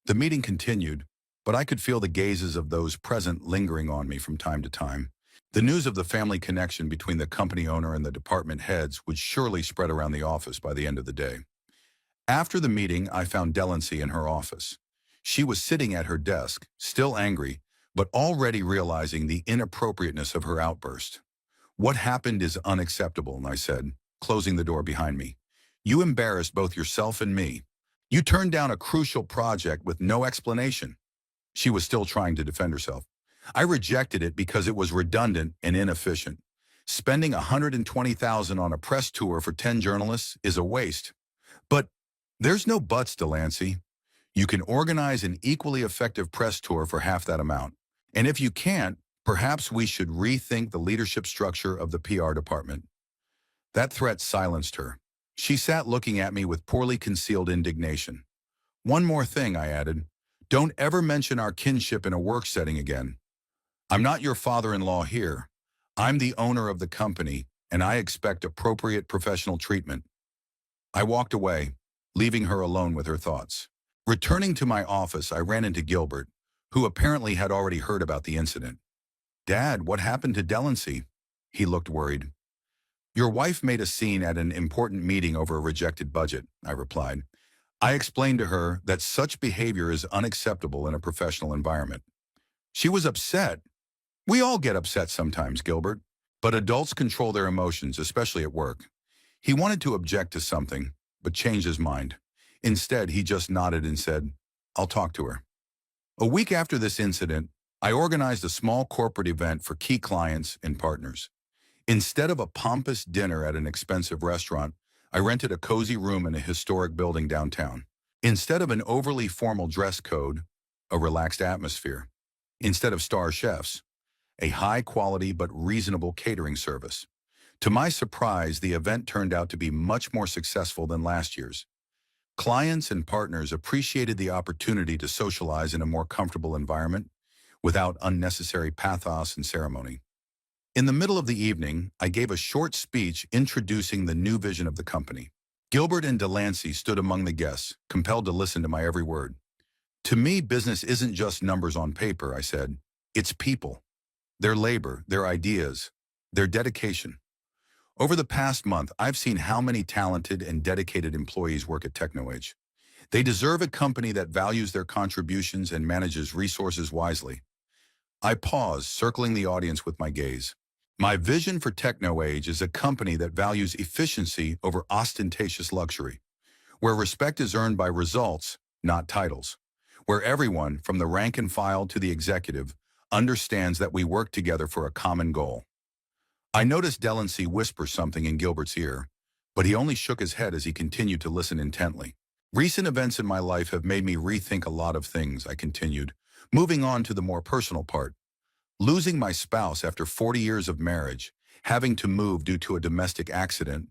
The meeting continued, but I could feel the gazes of those present lingering on me from time to time. The news of the family connection between the company owner and the department heads would surely spread around the office by the end of the day. After the meeting, I found Delancey in her office. She was sitting at her desk, still angry, but already realizing the inappropriateness of her outburst. What happened is unacceptable, I said, closing the door behind me. You embarrassed both yourself and me. You turned down a crucial project with no explanation. She was still trying to defend herself. I rejected it because it was redundant and inefficient. Spending $120,000 on a press tour for 10 journalists is a waste. But there's no buts, Delancey. You can organize an equally effective press tour for half that amount. And if you can't, perhaps we should rethink the leadership structure of the PR department. That threat silenced her. She sat looking at me with poorly concealed indignation. One more thing, I added. Don't ever mention our kinship in a work setting again. I'm not your father-in-law here. I'm the owner of the company, and I expect appropriate professional treatment. I walked away, leaving her alone with her thoughts. Returning to my office, I ran into Gilbert, who apparently had already heard about the incident. "Dad, what happened to Delancey?" He looked worried. "Your wife made a scene at an important meeting over a rejected budget," I replied. I explained to her that such behavior is unacceptable in a professional environment. She was upset. "We all get upset sometimes, Gilbert. But adults control their emotions, especially at work." He wanted to object to something, but changed his mind. Instead, he just nodded and said, "I'll talk to her." A week after this incident, I organized a small corporate event for key clients and partners. Instead of a pompous dinner at an expensive restaurant, I rented a cozy room in a historic building downtown. Instead of an overly formal dress code, a relaxed atmosphere. Instead of star chefs, a high-quality but reasonable catering service. To my surprise, the event turned out to be much more successful than last year's. Clients and partners appreciated the opportunity to socialize in a more comfortable environment without unnecessary pathos and ceremony. In the middle of the evening, I gave a short speech introducing the new vision of the company. Gilbert and Delancey stood among the guests, compelled to listen to my every word. "To me, business isn't just numbers on paper," I said. "It's people, their labor, their ideas, their dedication." Over the past month, I've seen how many talented and dedicated employees work at TechnoAge. They deserve a company that values their contributions and manages resources wisely. I paused, circling the audience with my gaze. My vision for TechnoAge is a company that values efficiency over ostentatious luxury, where respect is earned by results, not titles, where everyone, from the rank and file to the executive, understands that we work together for a common goal. I noticed Delancey whisper something in Gilbert's ear, but he only shook his head as he continued to listen intently. "Recent events in my life have made me rethink a lot of things," I continued, moving on to the more personal part. Losing my spouse after 40 years of marriage, having to move due to a domestic accident,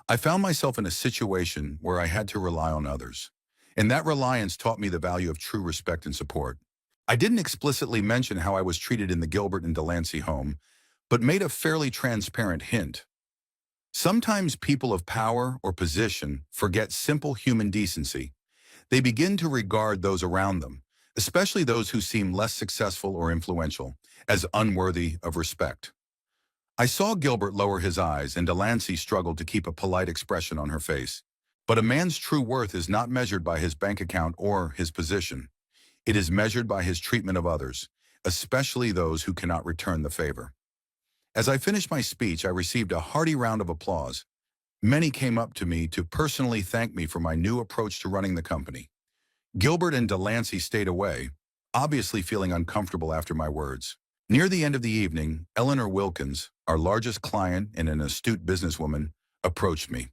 I found myself in a situation where I had to rely on others. And that reliance taught me the value of true respect and support. I didn't explicitly mention how I was treated in the Gilbert and Delancey home, but made a fairly transparent hint. Sometimes people of power or position forget simple human decency. They begin to regard those around them, especially those who seem less successful or influential, as unworthy of respect. I saw Gilbert lower his eyes and Delancey struggled to keep a polite expression on her face. But a man's true worth is not measured by his bank account or his position. It is measured by his treatment of others, especially those who cannot return the favor. As I finished my speech, I received a hearty round of applause. Many came up to me to personally thank me for my new approach to running the company. Gilbert and Delancey stayed away, obviously feeling uncomfortable after my words. Near the end of the evening, Eleanor Wilkins, our largest client and an astute businesswoman, approached me.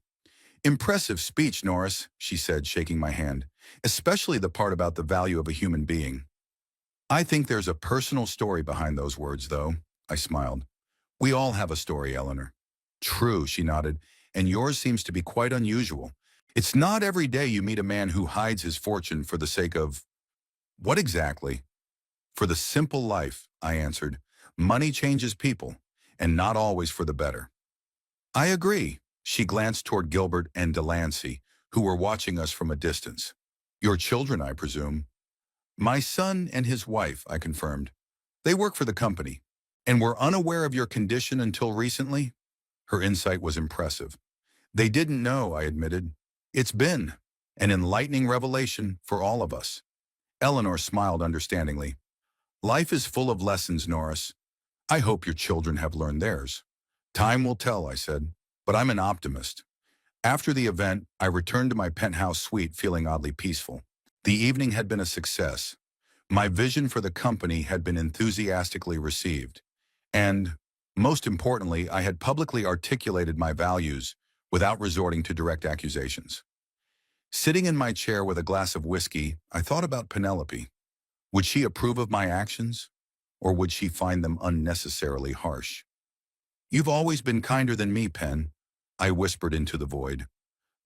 "Impressive speech, Norris," she said, shaking my hand, "especially the part about the value of a human being." "I think there's a personal story behind those words, though," I smiled. "We all have a story, Eleanor." "True," she nodded, "and yours seems to be quite unusual. It's not every day you meet a man who hides his fortune for the sake of—" "What exactly?" "For the simple life," I answered. "Money changes people, and not always for the better." "I agree." She glanced toward Gilbert and Delancey, who were watching us from a distance. "Your children, I presume?" "My son and his wife," I confirmed. "They work for the company." "And were unaware of your condition until recently?" Her insight was impressive. "They didn't know," I admitted. "It's been an enlightening revelation for all of us." Eleanor smiled understandingly. "Life is full of lessons, Norris. I hope your children have learned theirs." "Time will tell," I said, "but I'm an optimist." After the event, I returned to my penthouse suite feeling oddly peaceful. The evening had been a success. My vision for the company had been enthusiastically received. And, most importantly, I had publicly articulated my values without resorting to direct accusations. Sitting in my chair with a glass of whiskey, I thought about Penelope. Would she approve of my actions, or would she find them unnecessarily harsh? "You've always been kinder than me, Pen," I whispered into the void.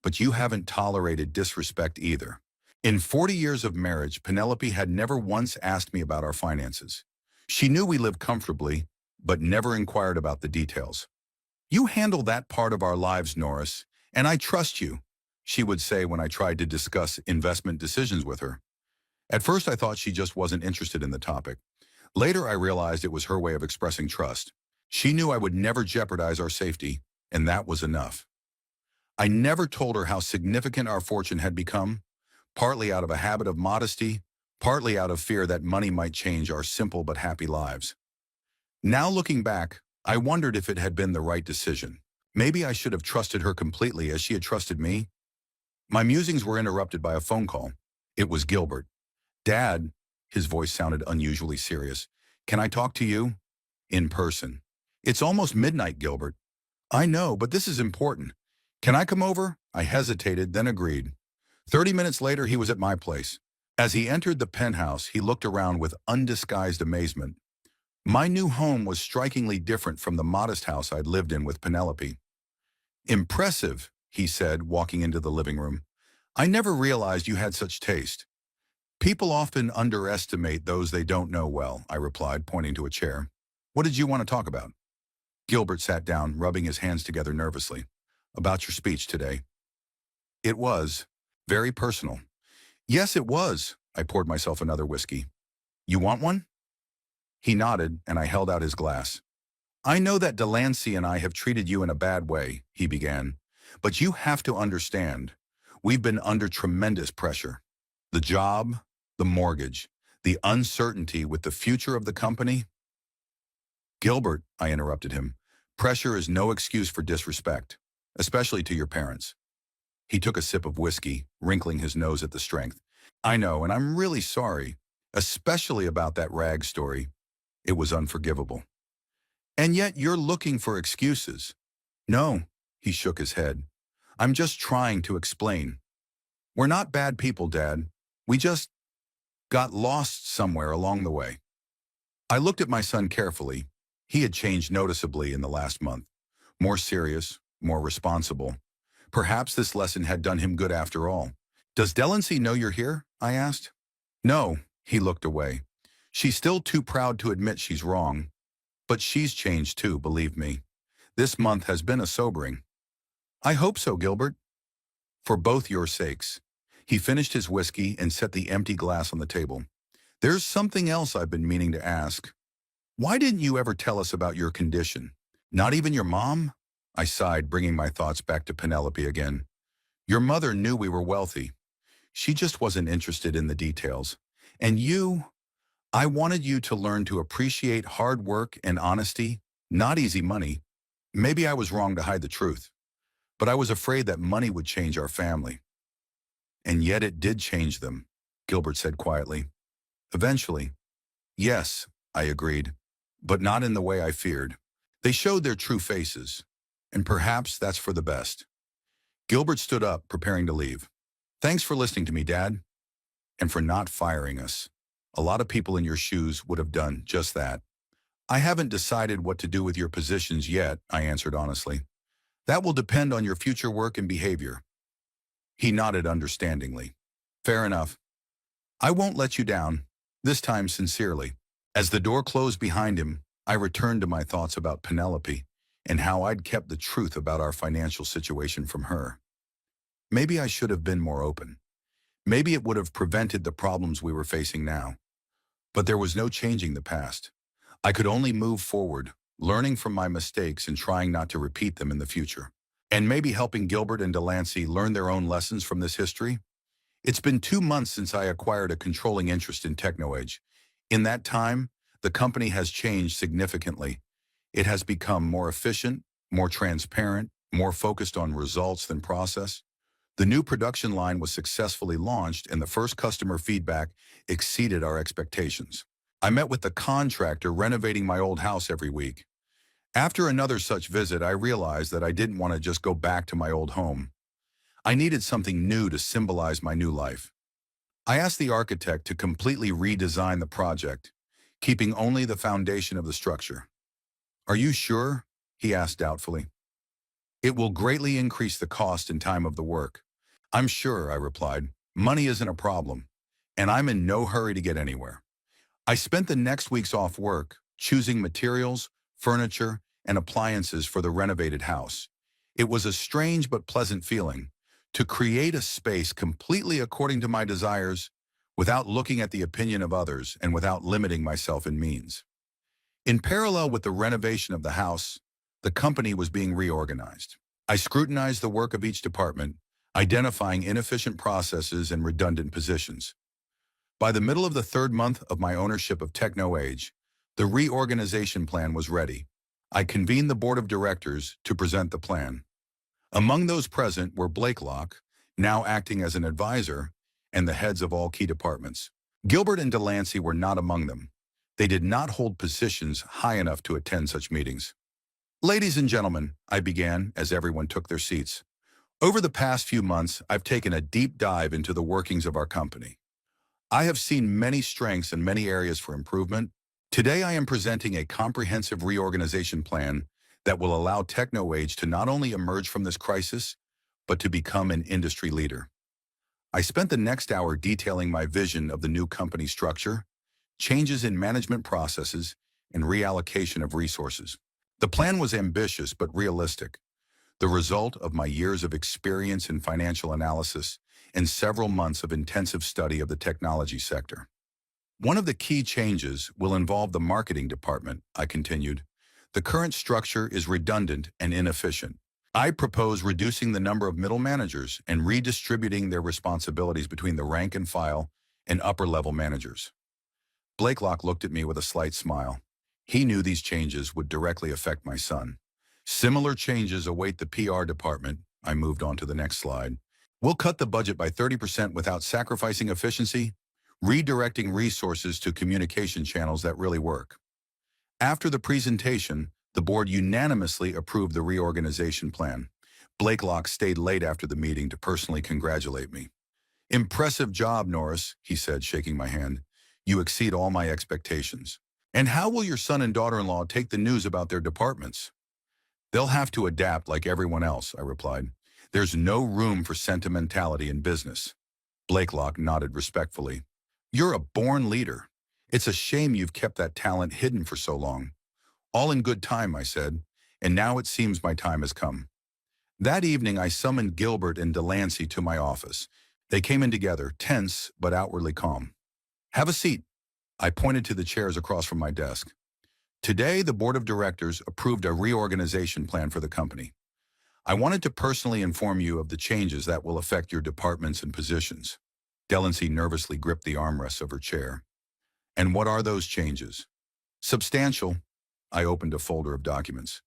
"But you haven't tolerated disrespect either." In 40 years of marriage, Penelope had never once asked me about our finances. She knew we lived comfortably, but never inquired about the details. "You handle that part of our lives, Norris, and I trust you." she would say when I tried to discuss investment decisions with her. At first, I thought she just wasn't interested in the topic. Later, I realized it was her way of expressing trust. She knew I would never jeopardize our safety, and that was enough. I never told her how significant our fortune had become, partly out of a habit of modesty, partly out of fear that money might change our simple but happy lives. Now looking back, I wondered if it had been the right decision. Maybe I should have trusted her completely as she had trusted me. My musings were interrupted by a phone call. It was Gilbert. "Dad," his voice sounded unusually serious. "Can I talk to you?" "In person." "It's almost midnight, Gilbert." "I know, but this is important. Can I come over?" I hesitated, then agreed. 30 minutes later, he was at my place. As he entered the penthouse, he looked around with undisguised amazement. My new home was strikingly different from the modest house I'd lived in with Penelope. "Impressive," he said, walking into the living room. "I never realized you had such taste." "People often underestimate those they don't know well," I replied, pointing to a chair. "What did you want to talk about?" Gilbert sat down, rubbing his hands together nervously. "About your speech today." "It was very personal." "Yes, it was." I poured myself another whiskey. "You want one?" He nodded, and I held out his glass. "I know that Delancey and I have treated you in a bad way," he began. "But you have to understand, we've been under tremendous pressure. The job, the mortgage, the uncertainty with the future of the company." "Gilbert," I interrupted him, "pressure is no excuse for disrespect, especially to your parents." He took a sip of whiskey, wrinkling his nose at the strength. "I know, and I'm really sorry, especially about that rag story. It was unforgivable. And yet you're looking for excuses." "No," he shook his head. "I'm just trying to explain. We're not bad people, Dad. We just got lost somewhere along the way." I looked at my son carefully. He had changed noticeably in the last month. More serious, more responsible. Perhaps this lesson had done him good after all. "Does Delancey know you're here?" I asked. "No," he looked away. "She's still too proud to admit she's wrong. But she's changed too, believe me. This month has been a sobering." "I hope so, Gilbert. For both your sakes." He finished his whiskey and set the empty glass on the table. "There's something else I've been meaning to ask. Why didn't you ever tell us about your condition? Not even your mom?" I sighed, bringing my thoughts back to Penelope again. "Your mother knew we were wealthy. She just wasn't interested in the details. And you, I wanted you to learn to appreciate hard work and honesty, not easy money. Maybe I was wrong to hide the truth, but I was afraid that money would change our family." "And yet it did change them," Gilbert said quietly. "Eventually." "Yes," I agreed, "but not in the way I feared. They showed their true faces, and perhaps that's for the best." Gilbert stood up, preparing to leave. "Thanks for listening to me, Dad, and for not firing us. A lot of people in your shoes would have done just that." "I haven't decided what to do with your positions yet," I answered honestly. "That will depend on your future work and behavior." He nodded understandingly. "Fair enough. I won't let you down, this time sincerely." As the door closed behind him, I returned to my thoughts about Penelope and how I'd kept the truth about our financial situation from her. Maybe I should have been more open. Maybe it would have prevented the problems we were facing now. But there was no changing the past. I could only move forward, learning from my mistakes and trying not to repeat them in the future. And maybe helping Gilbert and Delancey learn their own lessons from this history. It's been 2 months since I acquired a controlling interest in TechnoAge. In that time, the company has changed significantly. It has become more efficient, more transparent, more focused on results than process. The new production line was successfully launched, and the first customer feedback exceeded our expectations. I met with the contractor renovating my old house every week. After another such visit, I realized that I didn't want to just go back to my old home. I needed something new to symbolize my new life. I asked the architect to completely redesign the project, keeping only the foundation of the structure. "Are you sure?" he asked doubtfully. "It will greatly increase the cost and time of the work." "I'm sure," I replied. "Money isn't a problem, and I'm in no hurry to get anywhere." I spent the next weeks off work, choosing materials, furniture, and appliances for the renovated house. It was a strange but pleasant feeling, to create a space completely according to my desires, without looking at the opinion of others and without limiting myself in means. In parallel with the renovation of the house, the company was being reorganized. I scrutinized the work of each department, identifying inefficient processes and redundant positions. By the middle of the third month of my ownership of TechnoAge, the reorganization plan was ready. I convened the board of directors to present the plan. Among those present were Blakelock, now acting as an advisor, and the heads of all key departments. Gilbert and Delancey were not among them. They did not hold positions high enough to attend such meetings. Ladies and gentlemen, I began as everyone took their seats. Over the past few months, I've taken a deep dive into the workings of our company. I have seen many strengths and many areas for improvement. Today, I am presenting a comprehensive reorganization plan that will allow TechnoAge to not only emerge from this crisis, but to become an industry leader. I spent the next hour detailing my vision of the new company structure, changes in management processes, and reallocation of resources. The plan was ambitious but realistic, the result of my years of experience in financial analysis and several months of intensive study of the technology sector. One of the key changes will involve the marketing department, I continued. The current structure is redundant and inefficient. I propose reducing the number of middle managers and redistributing their responsibilities between the rank and file and upper-level managers. Blakelock looked at me with a slight smile. He knew these changes would directly affect my son. Similar changes await the PR department. I moved on to the next slide. We'll cut the budget by 30% without sacrificing efficiency, redirecting resources to communication channels that really work. After the presentation, the board unanimously approved the reorganization plan. Blakelock stayed late after the meeting to personally congratulate me. "Impressive job, Norris," he said, shaking my hand. "You exceed all my expectations. And how will your son and daughter-in-law take the news about their departments?" "They'll have to adapt like everyone else," I replied. "There's no room for sentimentality in business." Blakelock nodded respectfully. "You're a born leader. It's a shame you've kept that talent hidden for so long." "All in good time," I said, "and now it seems my time has come." That evening, I summoned Gilbert and Delancey to my office. They came in together, tense but outwardly calm. "Have a seat." I pointed to the chairs across from my desk. "Today, the board of directors approved a reorganization plan for the company. I wanted to personally inform you of the changes that will affect your departments and positions." Delancey nervously gripped the armrests of her chair. "And what are those changes?" "Substantial." I opened a folder of documents.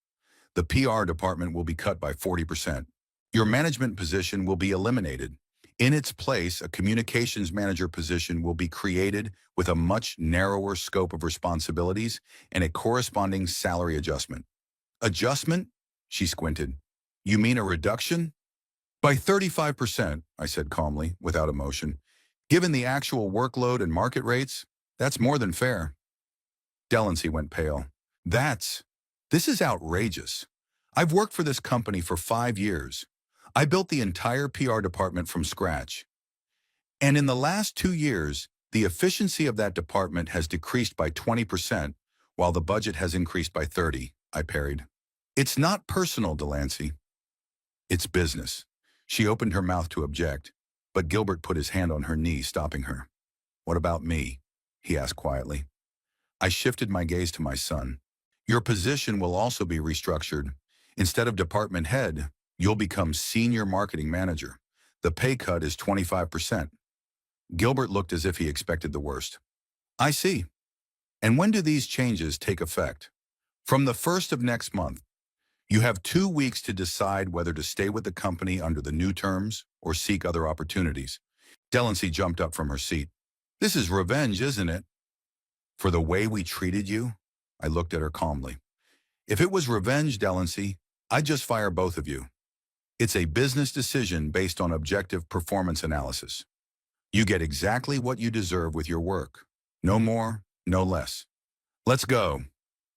"The PR department will be cut by 40%. Your management position will be eliminated. In its place, a communications manager position will be created with a much narrower scope of responsibilities and a corresponding salary adjustment." "Adjustment?" She squinted. "You mean a reduction?" "By 35%, I said calmly, without emotion. "Given the actual workload and market rates, that's more than fair." Delancey went pale. This is outrageous. I've worked for this company for 5 years. I built the entire PR department from scratch. And in the last 2 years, the efficiency of that department has decreased by 20%, while the budget has increased by 30%, I parried. "It's not personal, Delancey. It's business." She opened her mouth to object, but Gilbert put his hand on her knee, stopping her. "What about me?" he asked quietly. I shifted my gaze to my son. "Your position will also be restructured. Instead of department head, you'll become senior marketing manager. The pay cut is 25%. Gilbert looked as if he expected the worst. "I see. And when do these changes take effect?" "From the 1st of next month. You have 2 weeks to decide whether to stay with the company under the new terms or seek other opportunities." Delancey jumped up from her seat. "This is revenge, isn't it?" "For the way we treated you?" I looked at her calmly. "If it was revenge, Delancey, I'd just fire both of you. It's a business decision based on objective performance analysis. You get exactly what you deserve with your work. No more, no less. Let's go."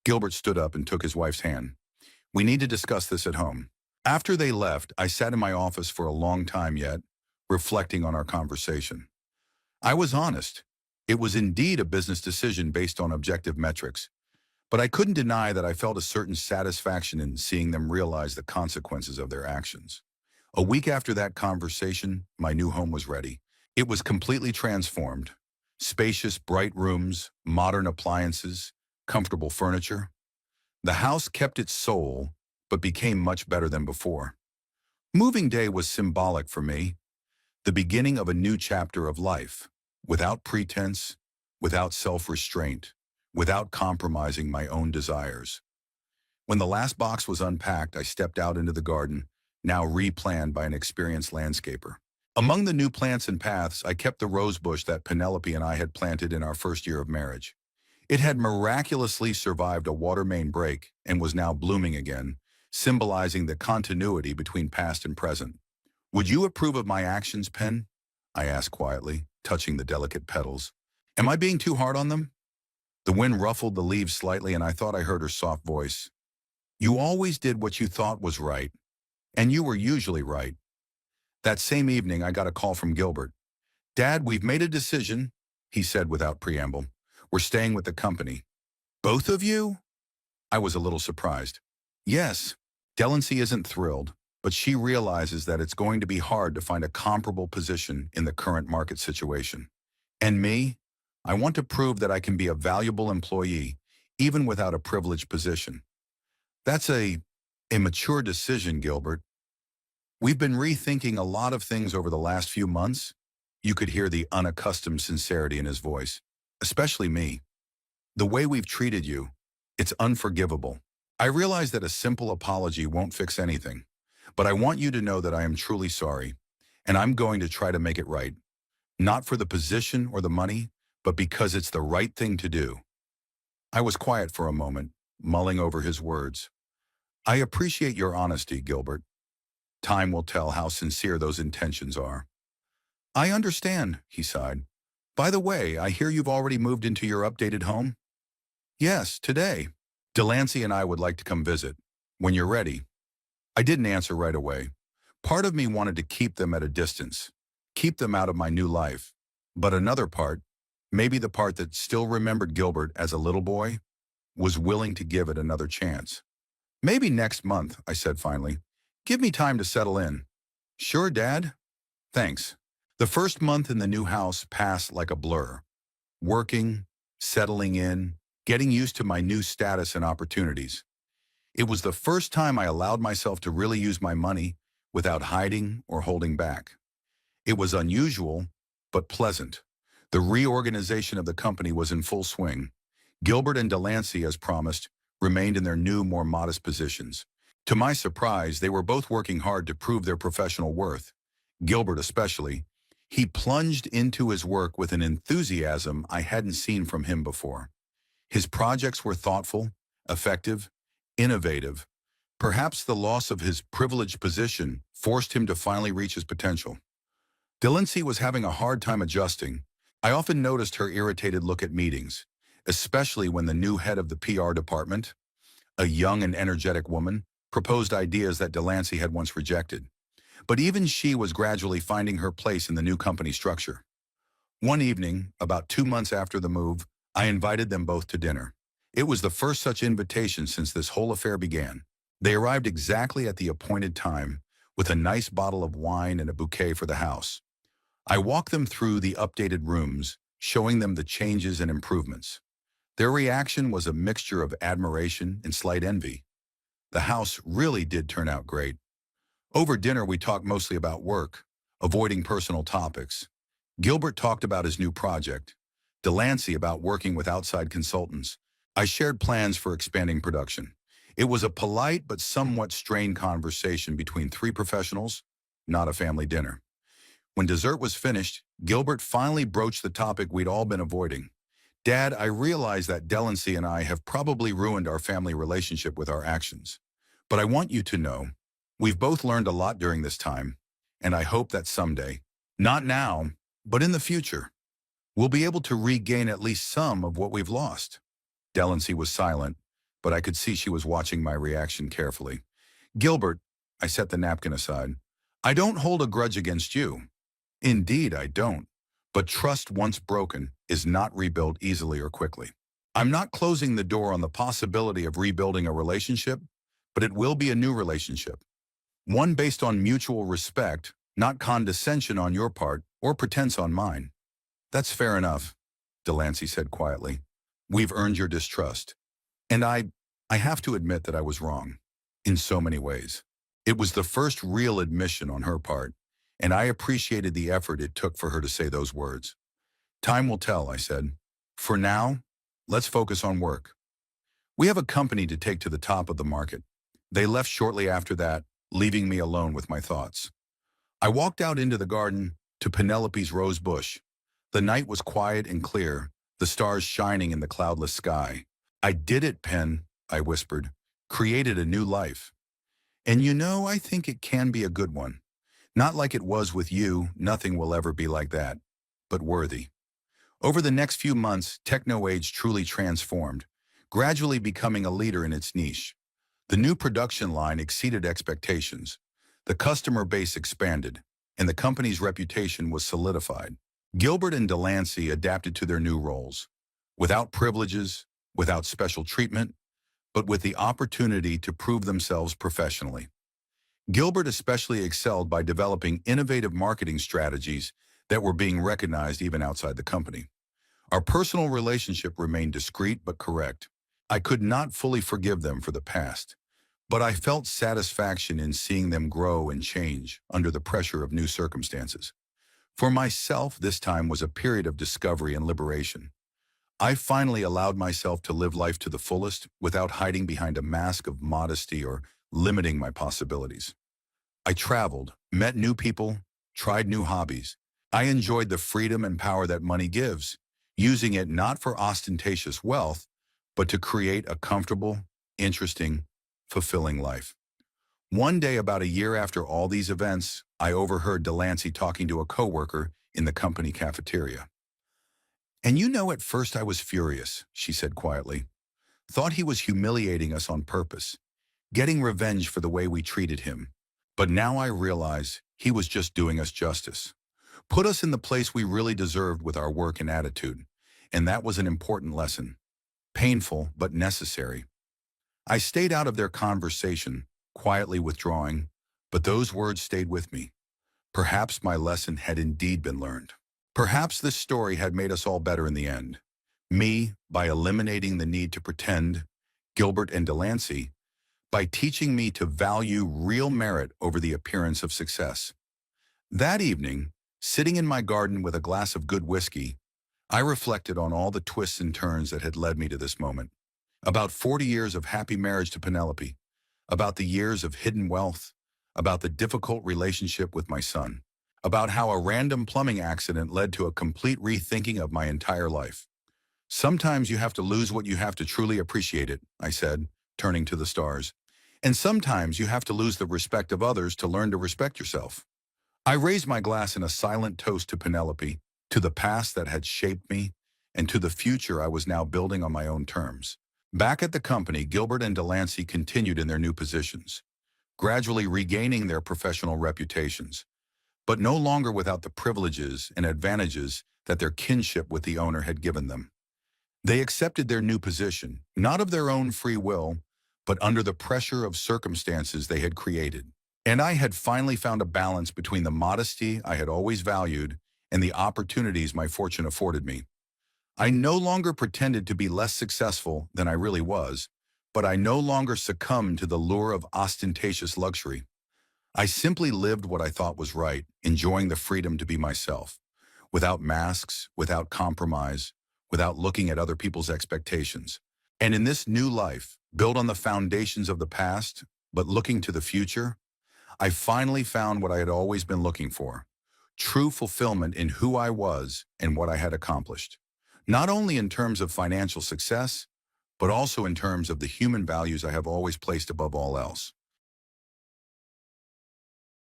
Gilbert stood up and took his wife's hand. "We need to discuss this at home." After they left, I sat in my office for a long time yet, reflecting on our conversation. I was honest. It was indeed a business decision based on objective metrics, but I couldn't deny that I felt a certain satisfaction in seeing them realize the consequences of their actions. A week after that conversation, my new home was ready. It was completely transformed. Spacious, bright rooms, modern appliances, comfortable furniture. The house kept its soul, but became much better than before. Moving day was symbolic for me, the beginning of a new chapter of life, without pretense, without self-restraint, without compromising my own desires. When the last box was unpacked, I stepped out into the garden, now replanned by an experienced landscaper. Among the new plants and paths, I kept the rose bush that Penelope and I had planted in our first year of marriage. It had miraculously survived a water main break and was now blooming again, symbolizing the continuity between past and present. "Would you approve of my actions, Pen?" I asked quietly, touching the delicate petals. "Am I being too hard on them?" The wind ruffled the leaves slightly and I thought I heard her soft voice. "You always did what you thought was right, and you were usually right." That same evening, I got a call from Gilbert. "Dad, we've made a decision," he said without preamble. "We're staying with the company." "Both of you?" I was a little surprised. "Yes, Delancey isn't thrilled, but she realizes that it's going to be hard to find a comparable position in the current market situation. And me? I want to prove that I can be a valuable employee, even without a privileged position." "That's a mature decision, Gilbert. We've been rethinking a lot of things over the last few months." You could hear the unaccustomed sincerity in his voice. "Especially me. The way we've treated you, it's unforgivable. I realize that a simple apology won't fix anything, but I want you to know that I am truly sorry, and I'm going to try to make it right. Not for the position or the money, but because it's the right thing to do." I was quiet for a moment, mulling over his words. "I appreciate your honesty, Gilbert. Time will tell how sincere those intentions are." "I understand," he sighed. "By the way, I hear you've already moved into your updated home?" "Yes, today. Delancey and I would like to come visit. When you're ready." I didn't answer right away. Part of me wanted to keep them at a distance, keep them out of my new life. But another part, maybe the part that still remembered Gilbert as a little boy, was willing to give it another chance. "Maybe next month," I said finally. "Give me time to settle in." "Sure, Dad." "Thanks." The first month in the new house passed like a blur. Working, settling in, getting used to my new status and opportunities. It was the first time I allowed myself to really use my money without hiding or holding back. It was unusual, but pleasant. The reorganization of the company was in full swing. Gilbert and Delancey, as promised, remained in their new, more modest positions. To my surprise, they were both working hard to prove their professional worth. Gilbert especially. He plunged into his work with an enthusiasm I hadn't seen from him before. His projects were thoughtful, effective, innovative. Perhaps the loss of his privileged position forced him to finally reach his potential. Delancey was having a hard time adjusting. I often noticed her irritated look at meetings, especially when the new head of the PR department, a young and energetic woman, proposed ideas that Delancey had once rejected. But even she was gradually finding her place in the new company structure. One evening, about 2 months after the move, I invited them both to dinner. It was the first such invitation since this whole affair began. They arrived exactly at the appointed time, with a nice bottle of wine and a bouquet for the house. I walked them through the updated rooms, showing them the changes and improvements. Their reaction was a mixture of admiration and slight envy. The house really did turn out great. Over dinner, we talked mostly about work, avoiding personal topics. Gilbert talked about his new project, Delancey about working with outside consultants. I shared plans for expanding production. It was a polite but somewhat strained conversation between three professionals, not a family dinner. When dessert was finished, Gilbert finally broached the topic we'd all been avoiding. "Dad, I realize that Delancey and I have probably ruined our family relationship with our actions. But I want you to know, we've both learned a lot during this time, and I hope that someday, not now, but in the future, we'll be able to regain at least some of what we've lost." Delancey was silent, but I could see she was watching my reaction carefully. "Gilbert," I set the napkin aside, "I don't hold a grudge against you. Indeed, I don't. But trust once broken is not rebuilt easily or quickly. I'm not closing the door on the possibility of rebuilding a relationship, but it will be a new relationship. One based on mutual respect, not condescension on your part or pretense on mine. That's fair enough, Delancey said quietly. We've earned your distrust. And I have to admit that I was wrong. In so many ways. It was the first real admission on her part, and I appreciated the effort it took for her to say those words. Time will tell, I said. For now, let's focus on work. We have a company to take to the top of the market. They left shortly after that, leaving me alone with my thoughts. I walked out into the garden to Penelope's rose bush. The night was quiet and clear, the stars shining in the cloudless sky. I did it, Pen, I whispered. Created a new life. And you know, I think it can be a good one. Not like it was with you, nothing will ever be like that, but worthy. Over the next few months, Techno Age truly transformed, gradually becoming a leader in its niche. The new production line exceeded expectations. The customer base expanded, and the company's reputation was solidified. Gilbert and Delancey adapted to their new roles, without privileges, without special treatment, but with the opportunity to prove themselves professionally. Gilbert especially excelled by developing innovative marketing strategies that were being recognized even outside the company. Our personal relationship remained discreet but correct. I could not fully forgive them for the past, but I felt satisfaction in seeing them grow and change under the pressure of new circumstances. For myself, this time was a period of discovery and liberation. I finally allowed myself to live life to the fullest without hiding behind a mask of modesty or limiting my possibilities. I traveled, met new people, tried new hobbies. I enjoyed the freedom and power that money gives, using it not for ostentatious wealth, but to create a comfortable, interesting, fulfilling life. One day, about a year after all these events, I overheard Delancey talking to a coworker in the company cafeteria. And you know, at first I was furious, she said quietly. Thought he was humiliating us on purpose, getting revenge for the way we treated him. But now I realize he was just doing us justice. Put us in the place we really deserved with our work and attitude. And that was an important lesson. Painful, but necessary. I stayed out of their conversation, quietly withdrawing, but those words stayed with me. Perhaps my lesson had indeed been learned. Perhaps this story had made us all better in the end. Me, by eliminating the need to pretend, Gilbert and Delancey, by teaching me to value real merit over the appearance of success. That evening, sitting in my garden with a glass of good whiskey, I reflected on all the twists and turns that had led me to this moment. About 40 years of happy marriage to Penelope, about the years of hidden wealth, about the difficult relationship with my son, about how a random plumbing accident led to a complete rethinking of my entire life. Sometimes you have to lose what you have to truly appreciate it, I said, turning to the stars. And sometimes you have to lose the respect of others to learn to respect yourself. I raised my glass in a silent toast to Penelope, to the past that had shaped me, and to the future I was now building on my own terms. Back at the company, Gilbert and Delancey continued in their new positions, gradually regaining their professional reputations, but no longer without the privileges and advantages that their kinship with the owner had given them. They accepted their new position, not of their own free will, but under the pressure of circumstances they had created. And I had finally found a balance between the modesty I had always valued and the opportunities my fortune afforded me. I no longer pretended to be less successful than I really was, but I no longer succumbed to the lure of ostentatious luxury. I simply lived what I thought was right, enjoying the freedom to be myself, without masks, without compromise, without looking at other people's expectations. And in this new life, built on the foundations of the past, but looking to the future, I finally found what I had always been looking for, true fulfillment in who I was and what I had accomplished. Not only in terms of financial success, but also in terms of the human values I have always placed above all else.